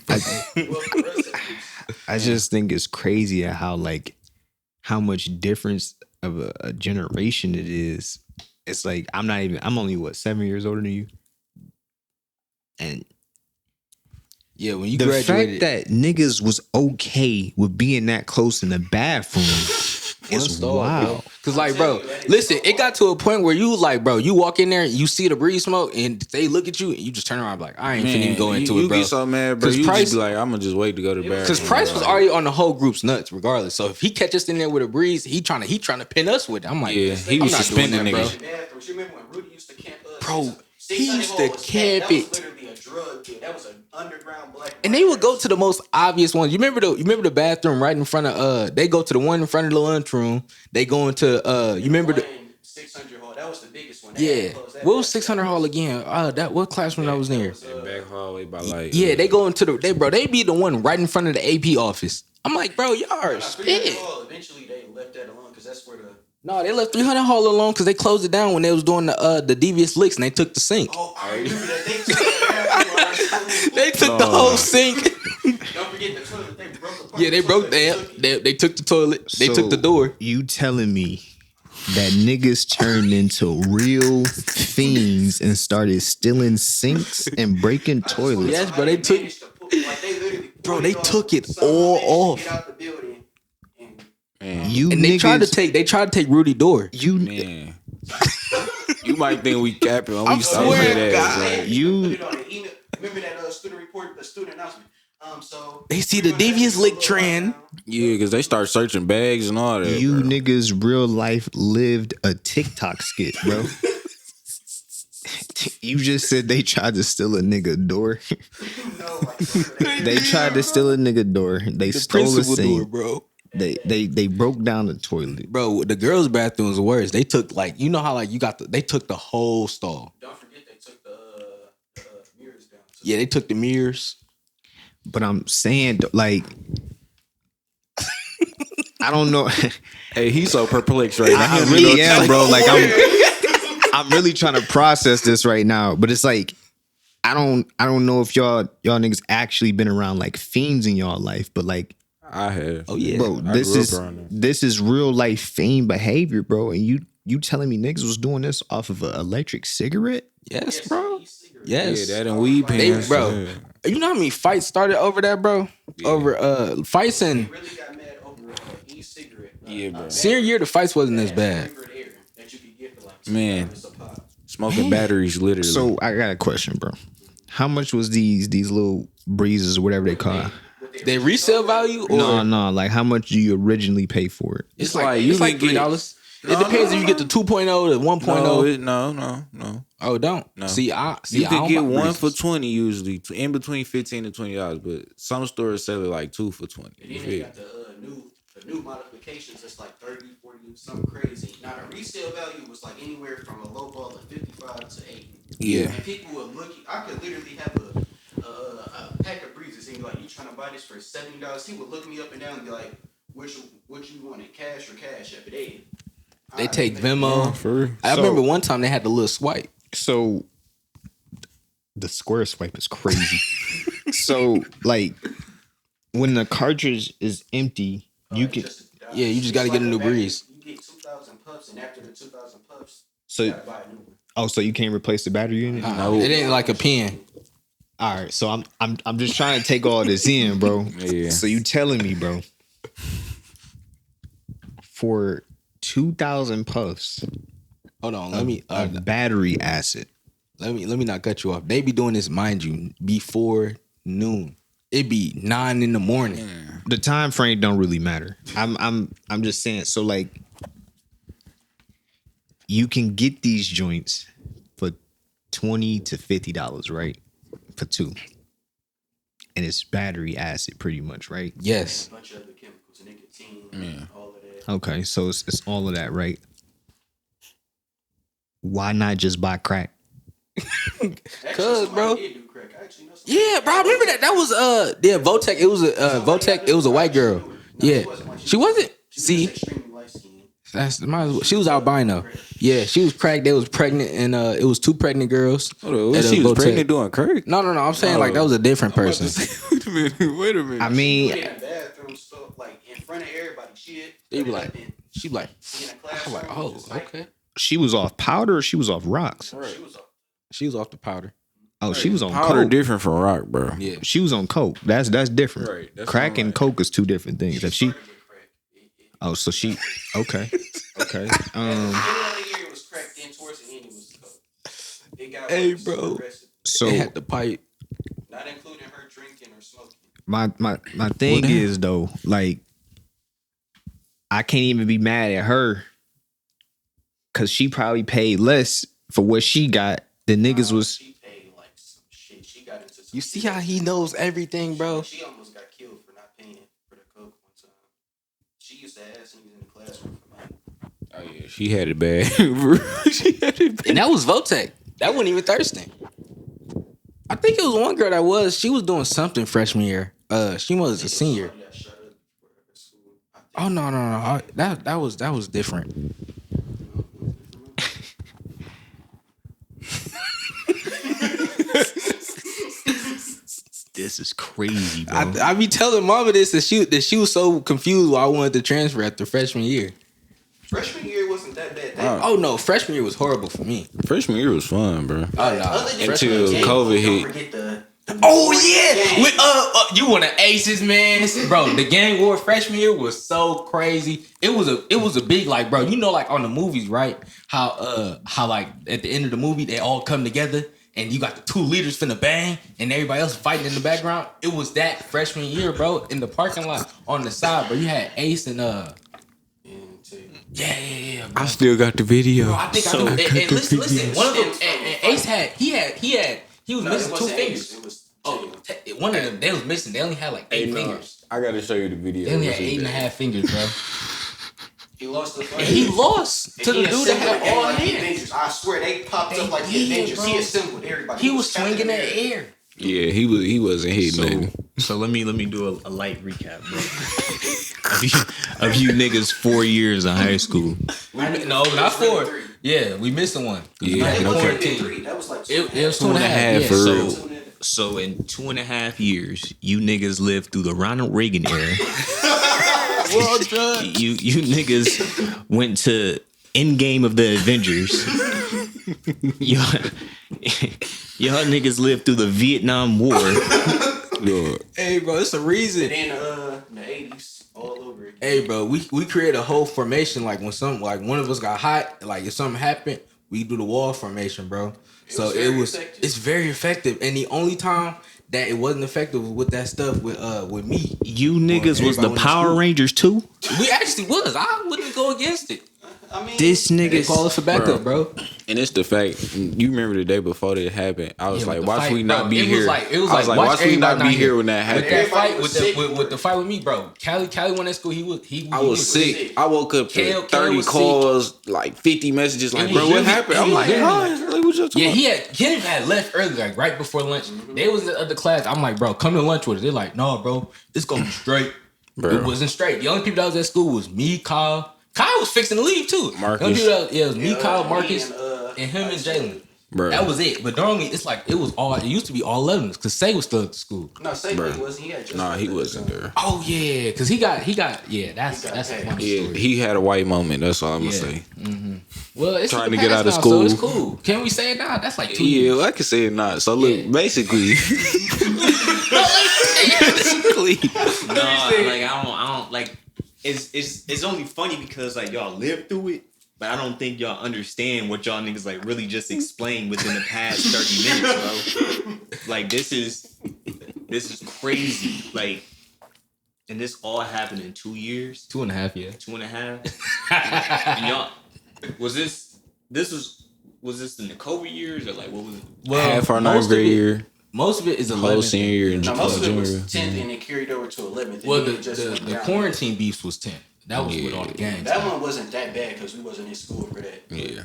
I just think it's crazy at how much difference of a generation it is. It's like I'm only 7 years older than you, and Yeah, when you the graduated, fact that niggas was okay with being that close in the bathroom is wild. Cause like, bro, listen, it got to a point where you like, bro, you walk in there, you see the breeze smoke, and they look at you, and you just turn around like, I ain't finna even go into you it, bro. get so mad, bro. 'Cause You Price- just be like, I'm gonna just wait to go to the bathroom. Cause Price was already on the whole group's nuts, regardless. So if he catch us in there with a breeze, he trying to pin us with it. I'm like, Yeah, he I'm was not doing suspending that, bro. niggas. You remember when Rudy used to camp us? Bro, he used to camp That it. was literally a drug kid. That was an underground black. And they would go to the most obvious ones. You remember the bathroom right in front of they go to the one in front of the lunchroom. They go into you remember the 600 hall. That was the biggest one. yeah. What was 600 hall again? That what classroom that was near? Back hallway by like Yeah, they go into they be the one right in front of the AP office. I'm like, bro, y'all are 300 spit. hall. Eventually, they left that alone because that's where the. No, they left 300 hall alone because they closed it down when they was doing the devious licks and they took the sink. Oh, I remember that. They took the bathroom. They took the whole sink. Don't forget the toilet. They broke apart. Yeah, they broke they took the toilet. They took the door. You telling me that niggas turned into real fiends and started stealing sinks and breaking toilets? Yes, bro. They took they took it all off. Get out the building. You And niggas, they tried to take Rudy door. you man. You might think we capping. We swear to God. Put you it on the email. Remember that student report, the student announcement. So They see the devious lick trend. Yeah, because they start searching bags and all that. you bro. niggas real life lived a TikTok skit, bro. You just said they tried to steal a nigga door. They tried to steal a nigga door. They stole a sink. bro. They broke down the toilet. Bro, the girls' bathroom was worse. They took like how they took the whole stall. don't forget they took the mirrors down. Yeah, they took the mirrors. But I'm saying, like, I don't know. Hey, he's so perplexed right now. I really am, bro. Like I'm really trying to process this right now. But it's like I don't know if y'all niggas actually been around like fiends in y'all life, but like I have. Oh yeah, bro, this is real life fiend behavior, bro. And you telling me niggas was doing this off of an electric cigarette? yes, bro. Yes, Yeah, that and weed pens, bro. yeah. You know how many fights started over that, bro? Yeah. Over fights and Really got mad over e-cigarette. Yeah, bro. senior year, the fights wasn't as bad. That you could get for like Man. $2 a pop. Smoking batteries, literally. So I got a question, bro. How much was these little breezes or whatever they call? They resale value or No, like how much do you originally pay for it? it's like like you it's like can get- $3. It depends if you get the 2.0 to 1.0. No. Oh, don't. No. See, You I can don't get buy one breezes. for 20 usually, in between $15 to $20, but some stores sell it like 2 for 20. And then they got the new modifications that's like 30, 40, something crazy. Now the resale value was like anywhere from a low ball of 55 to 80. Yeah. And people were looking. I could literally have a pack of breezes and be like, "You trying to buy this for $70?" He would look me up and down and be like, "What you wanted, cash or cash app?" They take Venmo. For real. I remember one time they had the little swipe. So the square swipe is crazy. So like when the cartridge is empty, you can Yeah, you just got to get a new breeze. You get 2,000 puffs, and after the 2,000 puffs, So- you gotta buy a new one. so you can't replace the battery in it? No. It ain't like a pen. All right, so I'm just trying to take all this in, bro. Yeah. So you telling me, bro, for 2,000 puffs Hold on, let me of battery acid. let me not cut you off. They be doing this, mind you, before noon. It be 9 in the morning. The time frame don't really matter. I'm just saying. So like, you can get these joints for $20 to $50, right? For 2, and it's battery acid, pretty much, right? Yes. A bunch of other chemicals, nicotine, all of that. Okay, so it's all of that, right? Why not just buy crack? Cause, bro. Did do crack. I actually know somebody- Yeah, bro. I remember that. That was yeah, Votech. It was a Votech. It was a white girl. Yeah, she wasn't. See, Extremely light skinned. that's might as well. She was albino. Yeah, she was cracked. They was pregnant, and it was 2 pregnant girls. Hold on, at a she was Votech. pregnant doing crack? No. I'm saying like that was a different person. Wait a minute. I mean, In the bathroom stuff, like in front of everybody, shit. They be like, she be like, in a I'm classroom. like, oh, just like, okay. she was off powder or she was off rocks? She was She was off the powder. Oh, she was on Powder coke. different from rock, bro. Yeah. She was on coke. That's different. Right, that's Crack what I'm and like. coke is 2 different things. If she, started with crack. oh, so she, okay. In the year it was crack, then towards the end it was coke. It got Hey, worse, bro. progressive, So They had the pipe. not including her drinking or smoking. my thing is though, like, I can't even be mad at her because she probably paid less for what she got than niggas was. She paid like some shit. She got into some You see how he knows everything, bro? She almost got killed for not paying for the coke one time. She used to ask niggas in the classroom for money. Oh yeah, she had it bad. She had it bad. And that was Votech. That wasn't even Thurston. I think it was one girl that was. She was doing something freshman year. She was a senior. She got shut up for her school. I think Oh no. That was different. This is crazy, bro. I be telling mama this that she was so confused why I wanted to transfer after freshman year. freshman year wasn't that bad. Oh no, freshman year was horrible for me. Freshman year was fun, bro. Oh no. Other than Until freshman COVID year, hit. Don't forget the Oh yeah, with you want the aces, man, bro. The gang war freshman year was so crazy. It was a big like, bro. You know, like on the movies, right? How like at the end of the movie they all come together and you got the 2 leaders finna bang and everybody else fighting in the background. It was that freshman year, bro. In the parking lot on the side, bro. You had Ace and yeah. I still got the video. Bro, I think I do. And listen, one of them, and Ace had he was missing 2 fingers. It was One of them, they was missing. They only had like 8 fingers. I gotta show you the video. They only had 8.5 fingers, bro. he lost the fight. And he lost to the He dude that had assembled all like the hands. Avengers. I swear they popped up like the did, Avengers. bro. He assembled everybody. He was Captain swinging in America. the air. Yeah, he wasn't hitting nothing. So let me do a light recap, bro. of you niggas 4 years in high school. No, not 4. Yeah, we missing one. Yeah, It no was cap. 3. That was like It was 2.5 yeah. for So, real. So in 2.5 years, you niggas lived through the Ronald Reagan era. well done. You niggas went to Endgame of the Avengers. Y'all niggas lived through the Vietnam War. Yeah. Hey, bro, it's a reason. in the 80s all over again. Hey, bro, we create a whole formation. Like when one of us got hot, like if something happened, we do the wall formation, bro. So it's very effective. And the only time that it wasn't effective was with that stuff with me. You niggas was the everybody Power went to Rangers too? We actually was. I wouldn't go against it. I mean, This They nigga call us for backup, bro. And it's the fact. You remember the day before that happened? I was Yeah, like, with the watch fight, we not bro. be It here. was like, watch we not be here when that With happened. that fight, was sick. with the fight with me, bro. Callie went to school. I was sick. I woke up to Kale 30 was calls, like 50 messages. Like, It bro, was what really- happened? it I'm was like, really- huh? Like, what you talking Yeah, about? Kenneth had left early, like right before lunch. They was in the other class. I'm like, bro, come to lunch with us. They're like, no, bro, it's gonna be straight. Bro. It wasn't straight. The only people that was at school was me, Kyle. Kyle was fixing to leave too. Marcus. The only people it was me, Yeah, Kyle, me Marcus, and, and him and Jalen. Bro. That was it. But normally it's like it used to be all 11s because Say was still at the school. No, say Bro. he wasn't. He had just Nah, left he at the wasn't time. there. Oh yeah, because he got yeah. That's a funny Yeah, story. he had a white moment. That's all I'm gonna Yeah. say. Well, it's Trying in the to get past out of now, school. so it's cool. Can we say it now? That's like 2 years. Yeah, well, I can say it not. So look, Yeah. basically, basically, No, like I don't like. It's only funny because like y'all lived through it, but I don't think y'all understand what y'all niggas like really just explained within the past 30 minutes, bro. Like this is crazy. Like, and this all happened in 2 years, 2.5 years. 2.5. And y'all was this in the COVID years or like what was it? Well, half our most ninth of grade it- year, Most of it is 11th. whole senior year, and No, most of it junior was year. 10th and it carried over to 11th. Well, And the, then it just went the down. quarantine beefs was 10. That was with all the gangs. That one wasn't that bad because we wasn't in school for that. Yeah,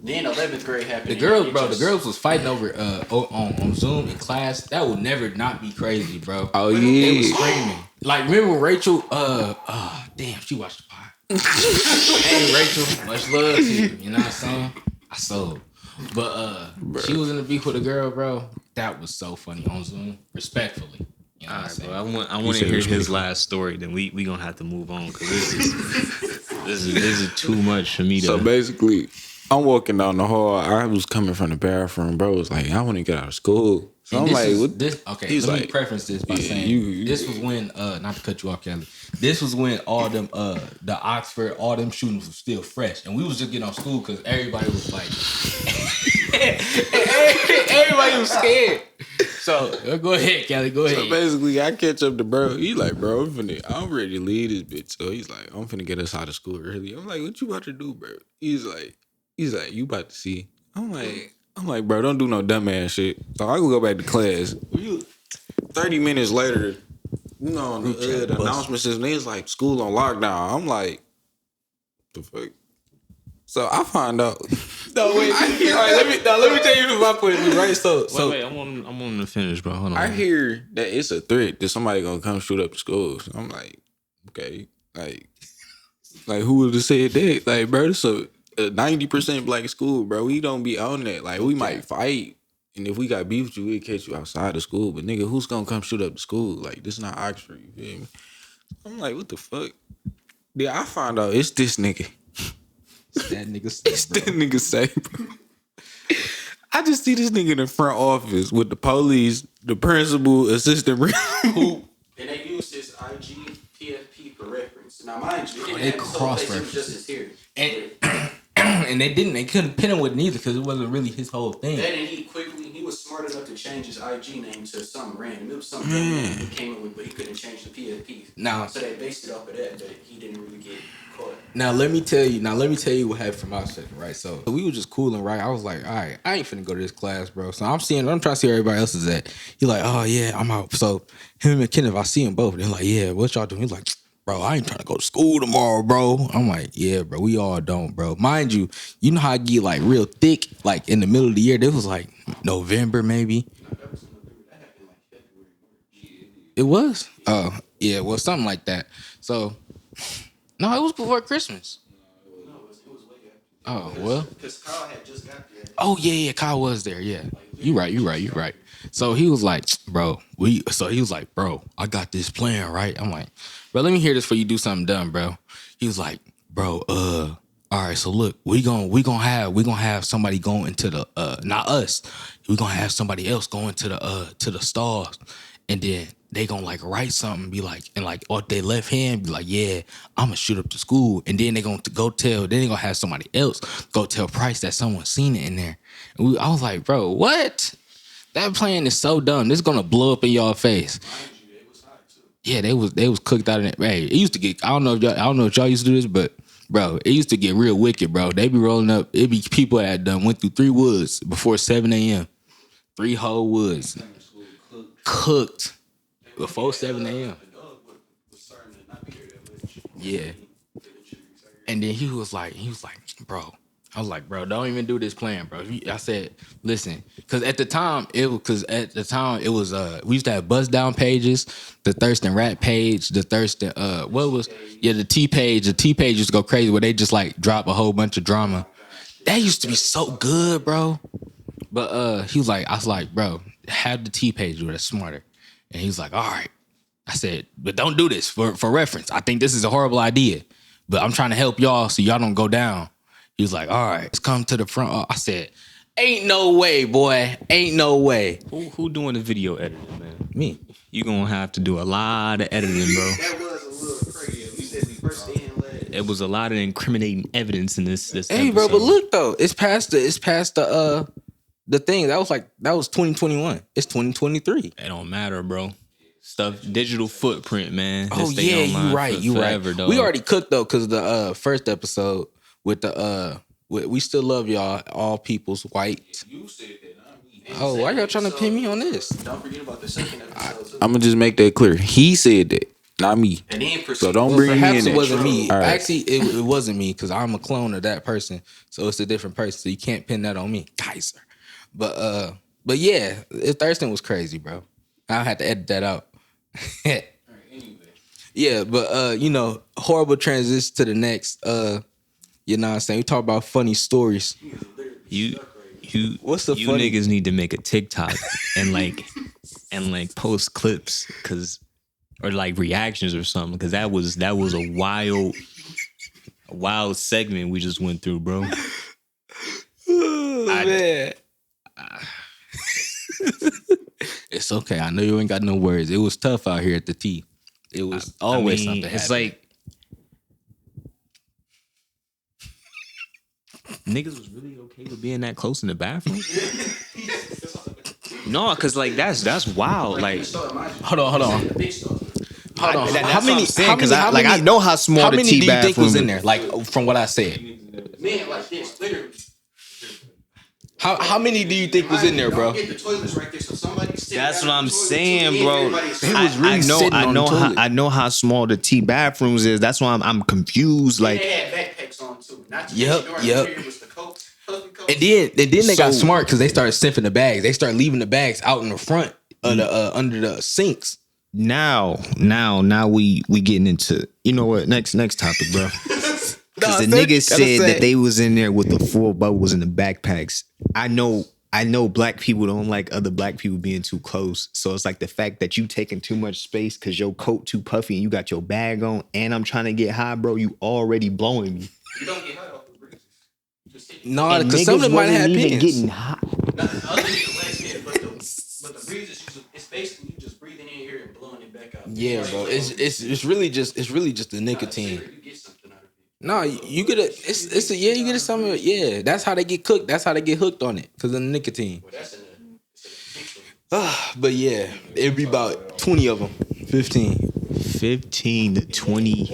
Then 11th grade happened. The and girls, it bro, the just- girls was fighting over on Zoom in class. That would never not be crazy, bro. Oh, They was yeah. screaming. Like remember when Rachel? Damn, she watched the pod. Hey Rachel, much love to you. You know what I'm saying? I sold. But she was in the beef with a girl, bro. That was so funny on Zoom. Respectfully. You know what I'm Alright, saying? bro. I want to said hear it was his beautiful. last story. Then we gonna have to move on because this is too much for me to. So basically, I'm walking down the hall. I was coming from the bathroom. Bro was like, I want to get out of school. So And I'm this like, is- what? this, okay, He's let me like, preference this by yeah, saying you- this was when not to cut you off, Kelly. This was when all them the Oxford, all them shootings was still fresh. And we was just getting off school because everybody was like everybody was scared. So go ahead, Kelly, go ahead. So basically, I catch up to bro. He like, bro, I'm ready to leave this bitch. So he's like, I'm finna get us out of school early. I'm like, what you about to do, bro? He's like, you about to see. I'm like, bro, don't do no dumbass shit. So I go back to class. 30 minutes later, you know, on the announcement system, it's like school on lockdown. I'm like, the fuck? So I find out. No, wait. All right, let me tell you my point of view, right? So wait, I want to finish, bro. Hold on. I hear that it's a threat that somebody gonna come shoot up the school. So I'm like, okay, like who would have said that? Like, bro, it's a 90% black school, bro. We don't be on that. Like, we might fight, and if we got beef with you, we'll catch you outside of school. But nigga, who's gonna come shoot up the school? Like, this not Oxford. You feel me? I'm like, what the fuck? Yeah, I find out it's this nigga. that nigga It's that nigga say, bro. I just see this nigga in the front office with the police, the principal, assistant. Who? And they used his IG PFP for reference. Now, mind you, They it didn't have his whole face, it was cross-referenced. just his hair. and they couldn't pin him with neither because it wasn't really his whole thing. Then he was smart enough to change his IG name to something random. It was something that he came up with, but he couldn't change the PFP. Now- so they based it off of that, but he didn't really get caught. Now let me tell you what happened from my second, right? So we were just cooling, right? I was like, all right, I ain't finna go to this class, bro. So I'm trying to see where everybody else is at. He like, oh yeah, I'm out. So him and Kenneth, I see them both. They're like, yeah, what y'all doing? He's like, bro, I ain't trying to go to school tomorrow, bro. I'm like, yeah, bro, we all don't, bro. Mind you, you know how I get like real thick, like in the middle of the year. This was like November, maybe. That was in November. That happened like February, March. It was? Oh, yeah, well, something like that. So, no, it was before Christmas. No, it was way Oh, after. well. Because Kyle had just got there. Oh, yeah, Kyle was there, yeah. You right. So he was like, bro, he was like, bro, I got this plan, right? I'm like, bro, let me hear this before you do something dumb, bro. He was like, bro, all right, so look, we gonna have somebody going into the not us. We gonna have somebody else going to the stalls, and then they gonna like write something, be like, and like or their left hand be like, yeah, I'm gonna shoot up the school, and then they gonna go tell, then they gonna have somebody else go tell Price that someone seen it in there. And I was like, bro, what? That plan is so dumb. This is gonna blow up in y'all face. Yeah, they was cooked out in it. Hey, it used to get. I don't know if y'all used to do this, but bro, it used to get real wicked, bro. They be rolling up. It be people that done went through 3 woods before 7 a.m. 3 whole woods cooked before 7 a.m. Yeah. And then he was like, bro. I was like, bro, don't even do this plan, bro. I said, listen, because at the time it was we used to have buzz down pages, the Thurston Rat page, the Thurston the T page. The T page used to go crazy where they just like drop a whole bunch of drama. That used to be so good, bro. But I was like, bro, have the T page where it's smarter. And he was like, all right. I said, but don't do this for reference. I think this is a horrible idea, but I'm trying to help y'all so y'all don't go down. He was like, all right, let's come to the front. I said, ain't no way, boy. Ain't no way. Who doing the video editing, man? Me. You gonna have to do a lot of editing, bro. That was a little crazy. We said we first in last. It was a lot of incriminating evidence in this Hey, episode. bro, but look though, it's past the thing. That was 2021. It's 2023. It don't matter, bro. Stuff, digital footprint, man. Oh This thing yeah, online you right. forever, dog. We already cooked though, because the first episode with the we still love y'all, all people's white. You said that, not me. Oh, why y'all trying to pin me on this? Don't forget about the second episode. Too. I'm gonna just make that clear. He said that, not me. And then So don't Well, bring me perhaps in it wasn't me. All right. Actually, it wasn't me because I'm a clone of that person. So it's a different person. So you can't pin that on me, Kaiser. But yeah, Thurston was crazy, bro. I had to edit that out. Yeah, but horrible transition to the next. You know what I'm saying? We talk about funny stories. You What's the you funny- niggas need to make a TikTok and post clips or like reactions or something, because that was a wild segment we just went through, bro. Oh, man. It's okay. I know you ain't got no words. It was tough out here at the T. It was always something. It's happening. like niggas was really okay with being that close in the bathroom. No, cause like that's wild. Like, hold on. how many? Because I know how small How the many T do you think bathroom was is. in there? Like from what I said. Man, like this, literally. How many do you think was in there, bro? Get the toilets right there, so somebody. That's what I'm saying, bro. I I know how small the T bathrooms is. That's why I'm confused. Like, They had backpacks on too. Not to Yep, mention yep. It was the coat, puffy coat. And then they got So- smart because they started sniffing the bags. They started leaving the bags out in the front of the under the sinks. now we getting into, you know what? Next topic, bro. Because the niggas said that they was in there with the full bubbles in the backpacks. I know black people don't like other black people being too close. So it's like the fact that you taking too much space because your coat too puffy and you got your bag on and I'm trying to get high, bro. You already blowing me. You don't get hot off the breezes. Just take No, And because some of them might have wasn't even pins. getting hot. nothing other than the last hit, but the breezes, it's basically you just breathing in here and blowing it back out. Yeah, bro. It's really just the nicotine. You get something out of it. No, you get you get some of it. Yeah, that's how they get cooked. That's how they get hooked on it because of the nicotine. Well, that's in the But yeah, it'd be about 20 of them, 15. 15 to 20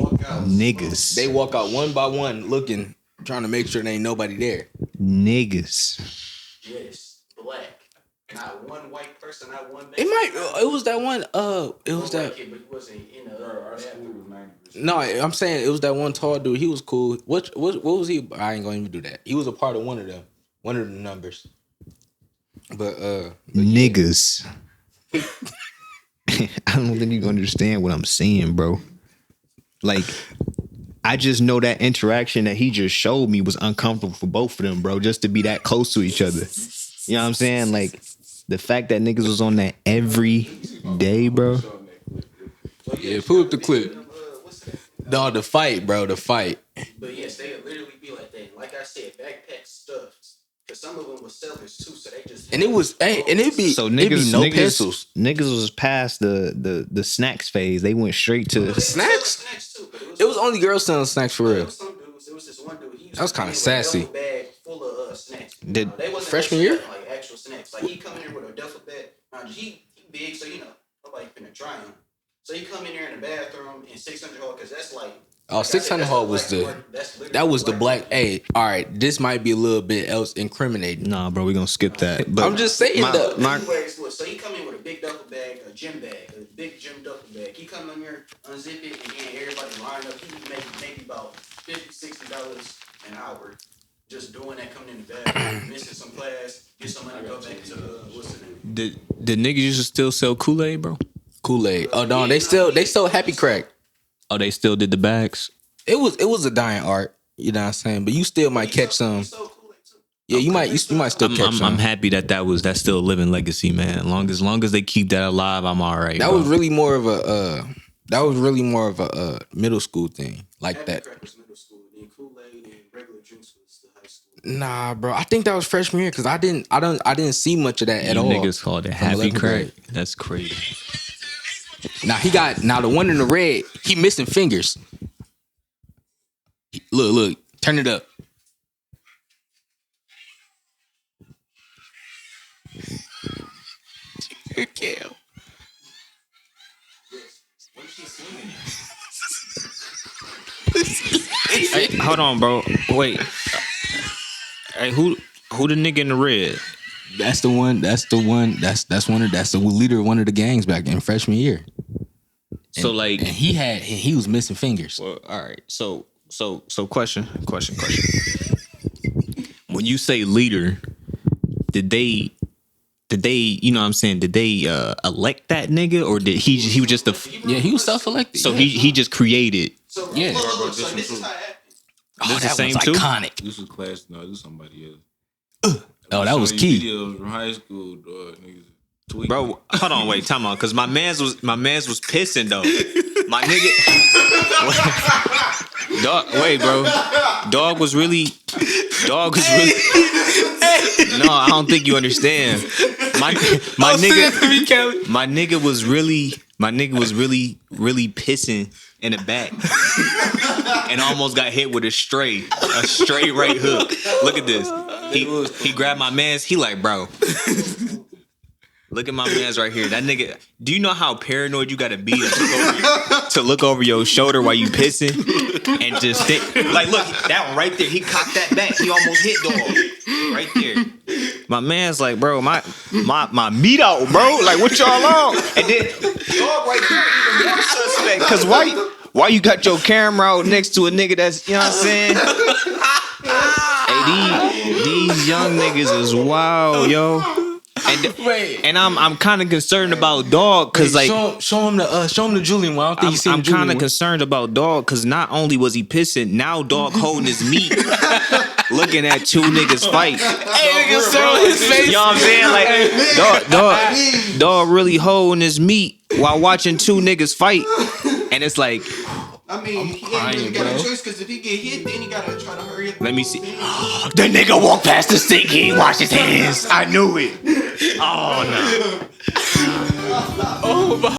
niggas. They walk out one by one, looking, trying to make sure there ain't nobody there. Niggas. yes, black. Not one white person, not one. It was that one. It was that. Kid, but he wasn't in our school. No, I'm saying it was that one tall dude. He was cool. What was he? I ain't gonna even do that. He was a part of one of the numbers. But Niggas. I don't think you understand what I'm saying, bro. Like, I just know that interaction that he just showed me was uncomfortable for both of them, bro, just to be that close to each other. You know what I'm saying? Like, the fact that niggas was on that every day, bro. Yeah, pull up the clip. No, the fight, bro, the fight. But yes, they would literally be like that. Like I said, backpack stuff. Because some of them were sellers too, so they just. And it was, and it'd be, So it'd be no niggas, pencils. niggas was past the snacks phase. They went straight to Snacks? Too, It was only girls selling snacks for real. Some dudes, it was this one dude. He That was kinda come in with a sassy. duffel bag full of snacks. Did- They wasn't freshman actually year? like actual snacks. Like he come in there with a duffel bag. Now he big, so nobody finna try him. So he come in there in the bathroom in 600 hall because that's like. Oh, 600 hall was that was the black. Hey, all right, this might be a little bit else incriminating. Nah, bro, we gonna skip that. But I'm just saying though. So he come in with a big duffel bag, a gym bag, a big gym duffel bag. He come in here, unzip it, and then everybody line up. He make maybe about $50-$60 an hour just doing that, coming in the bathroom, missing some class, get some money, go back to what's the name? The niggas used to still sell Kool-Aid, bro? Kool-Aid. Oh no, they still Happy Crack. Oh, they still did the bags? It was a dying art. You know what I'm saying? But you still might catch some. Yeah, you might still catch some. I'm happy that's still a living legacy, man. As long as they keep that alive, I'm all right. That bro. was really more of a middle school thing like that. Middle school, then Kool-Aid and regular drinks was the high school. Nah, bro. I think that was freshman year because I didn't see much of that at You all. niggas called it from Happy 11th Crack. grade. That's crazy. Now the one in the red, he missing fingers. Look, turn it up. Hey, hold on, bro. Wait. Hey, who the nigga in the red? That's the one. That's the leader of one of the gangs back in freshman year. So like, And he was missing fingers. well, all right. So question. When you say leader, did they you know what I'm saying, did they elect that nigga, or did he was just Yeah, he was self-elected. so yeah. he just created? So Yeah. look, so this is how it happened. Oh, this that the same was too? iconic. This was class. No, this is somebody else. Oh, that was Showing key. Videos from high school, dog. Niggas tweaking. Bro, hold on, wait, time out, because my man's was pissing though. My nigga, dog. Wait, bro, dog was really. No, I don't think you understand. My nigga was really pissing in the back, and almost got hit with a straight right hook. Look at this. He grabbed my man's. He like, bro. Look at my man's right here. That nigga. Do you know how paranoid you gotta be to look over your shoulder while you pissing and just think? Like, look, that one right there. He cocked that back. He almost hit dog right there. My man's like, bro, my meat out, bro. Like, what y'all on? And then dog right there even more suspect. Cause why you got your camera out next to a nigga that's, you know what I'm saying? Hey, these young niggas is wild, yo. And I'm kind of concerned about dog because like show him the Julian one. I don't think you seen I'm the Julian kind of one. concerned about dog because not only was he pissing, now dog holding his meat, looking at two niggas fight. Hey, nigga, show his face. You know what I'm saying? Like dog really holding his meat while watching two niggas fight, and it's like, I mean, he ain't really got a choice because if he get hit, then he gotta try to hurry up. let me see. The nigga walked past the sink. He ain't washed his hands. I knew it. Oh no. Oh my.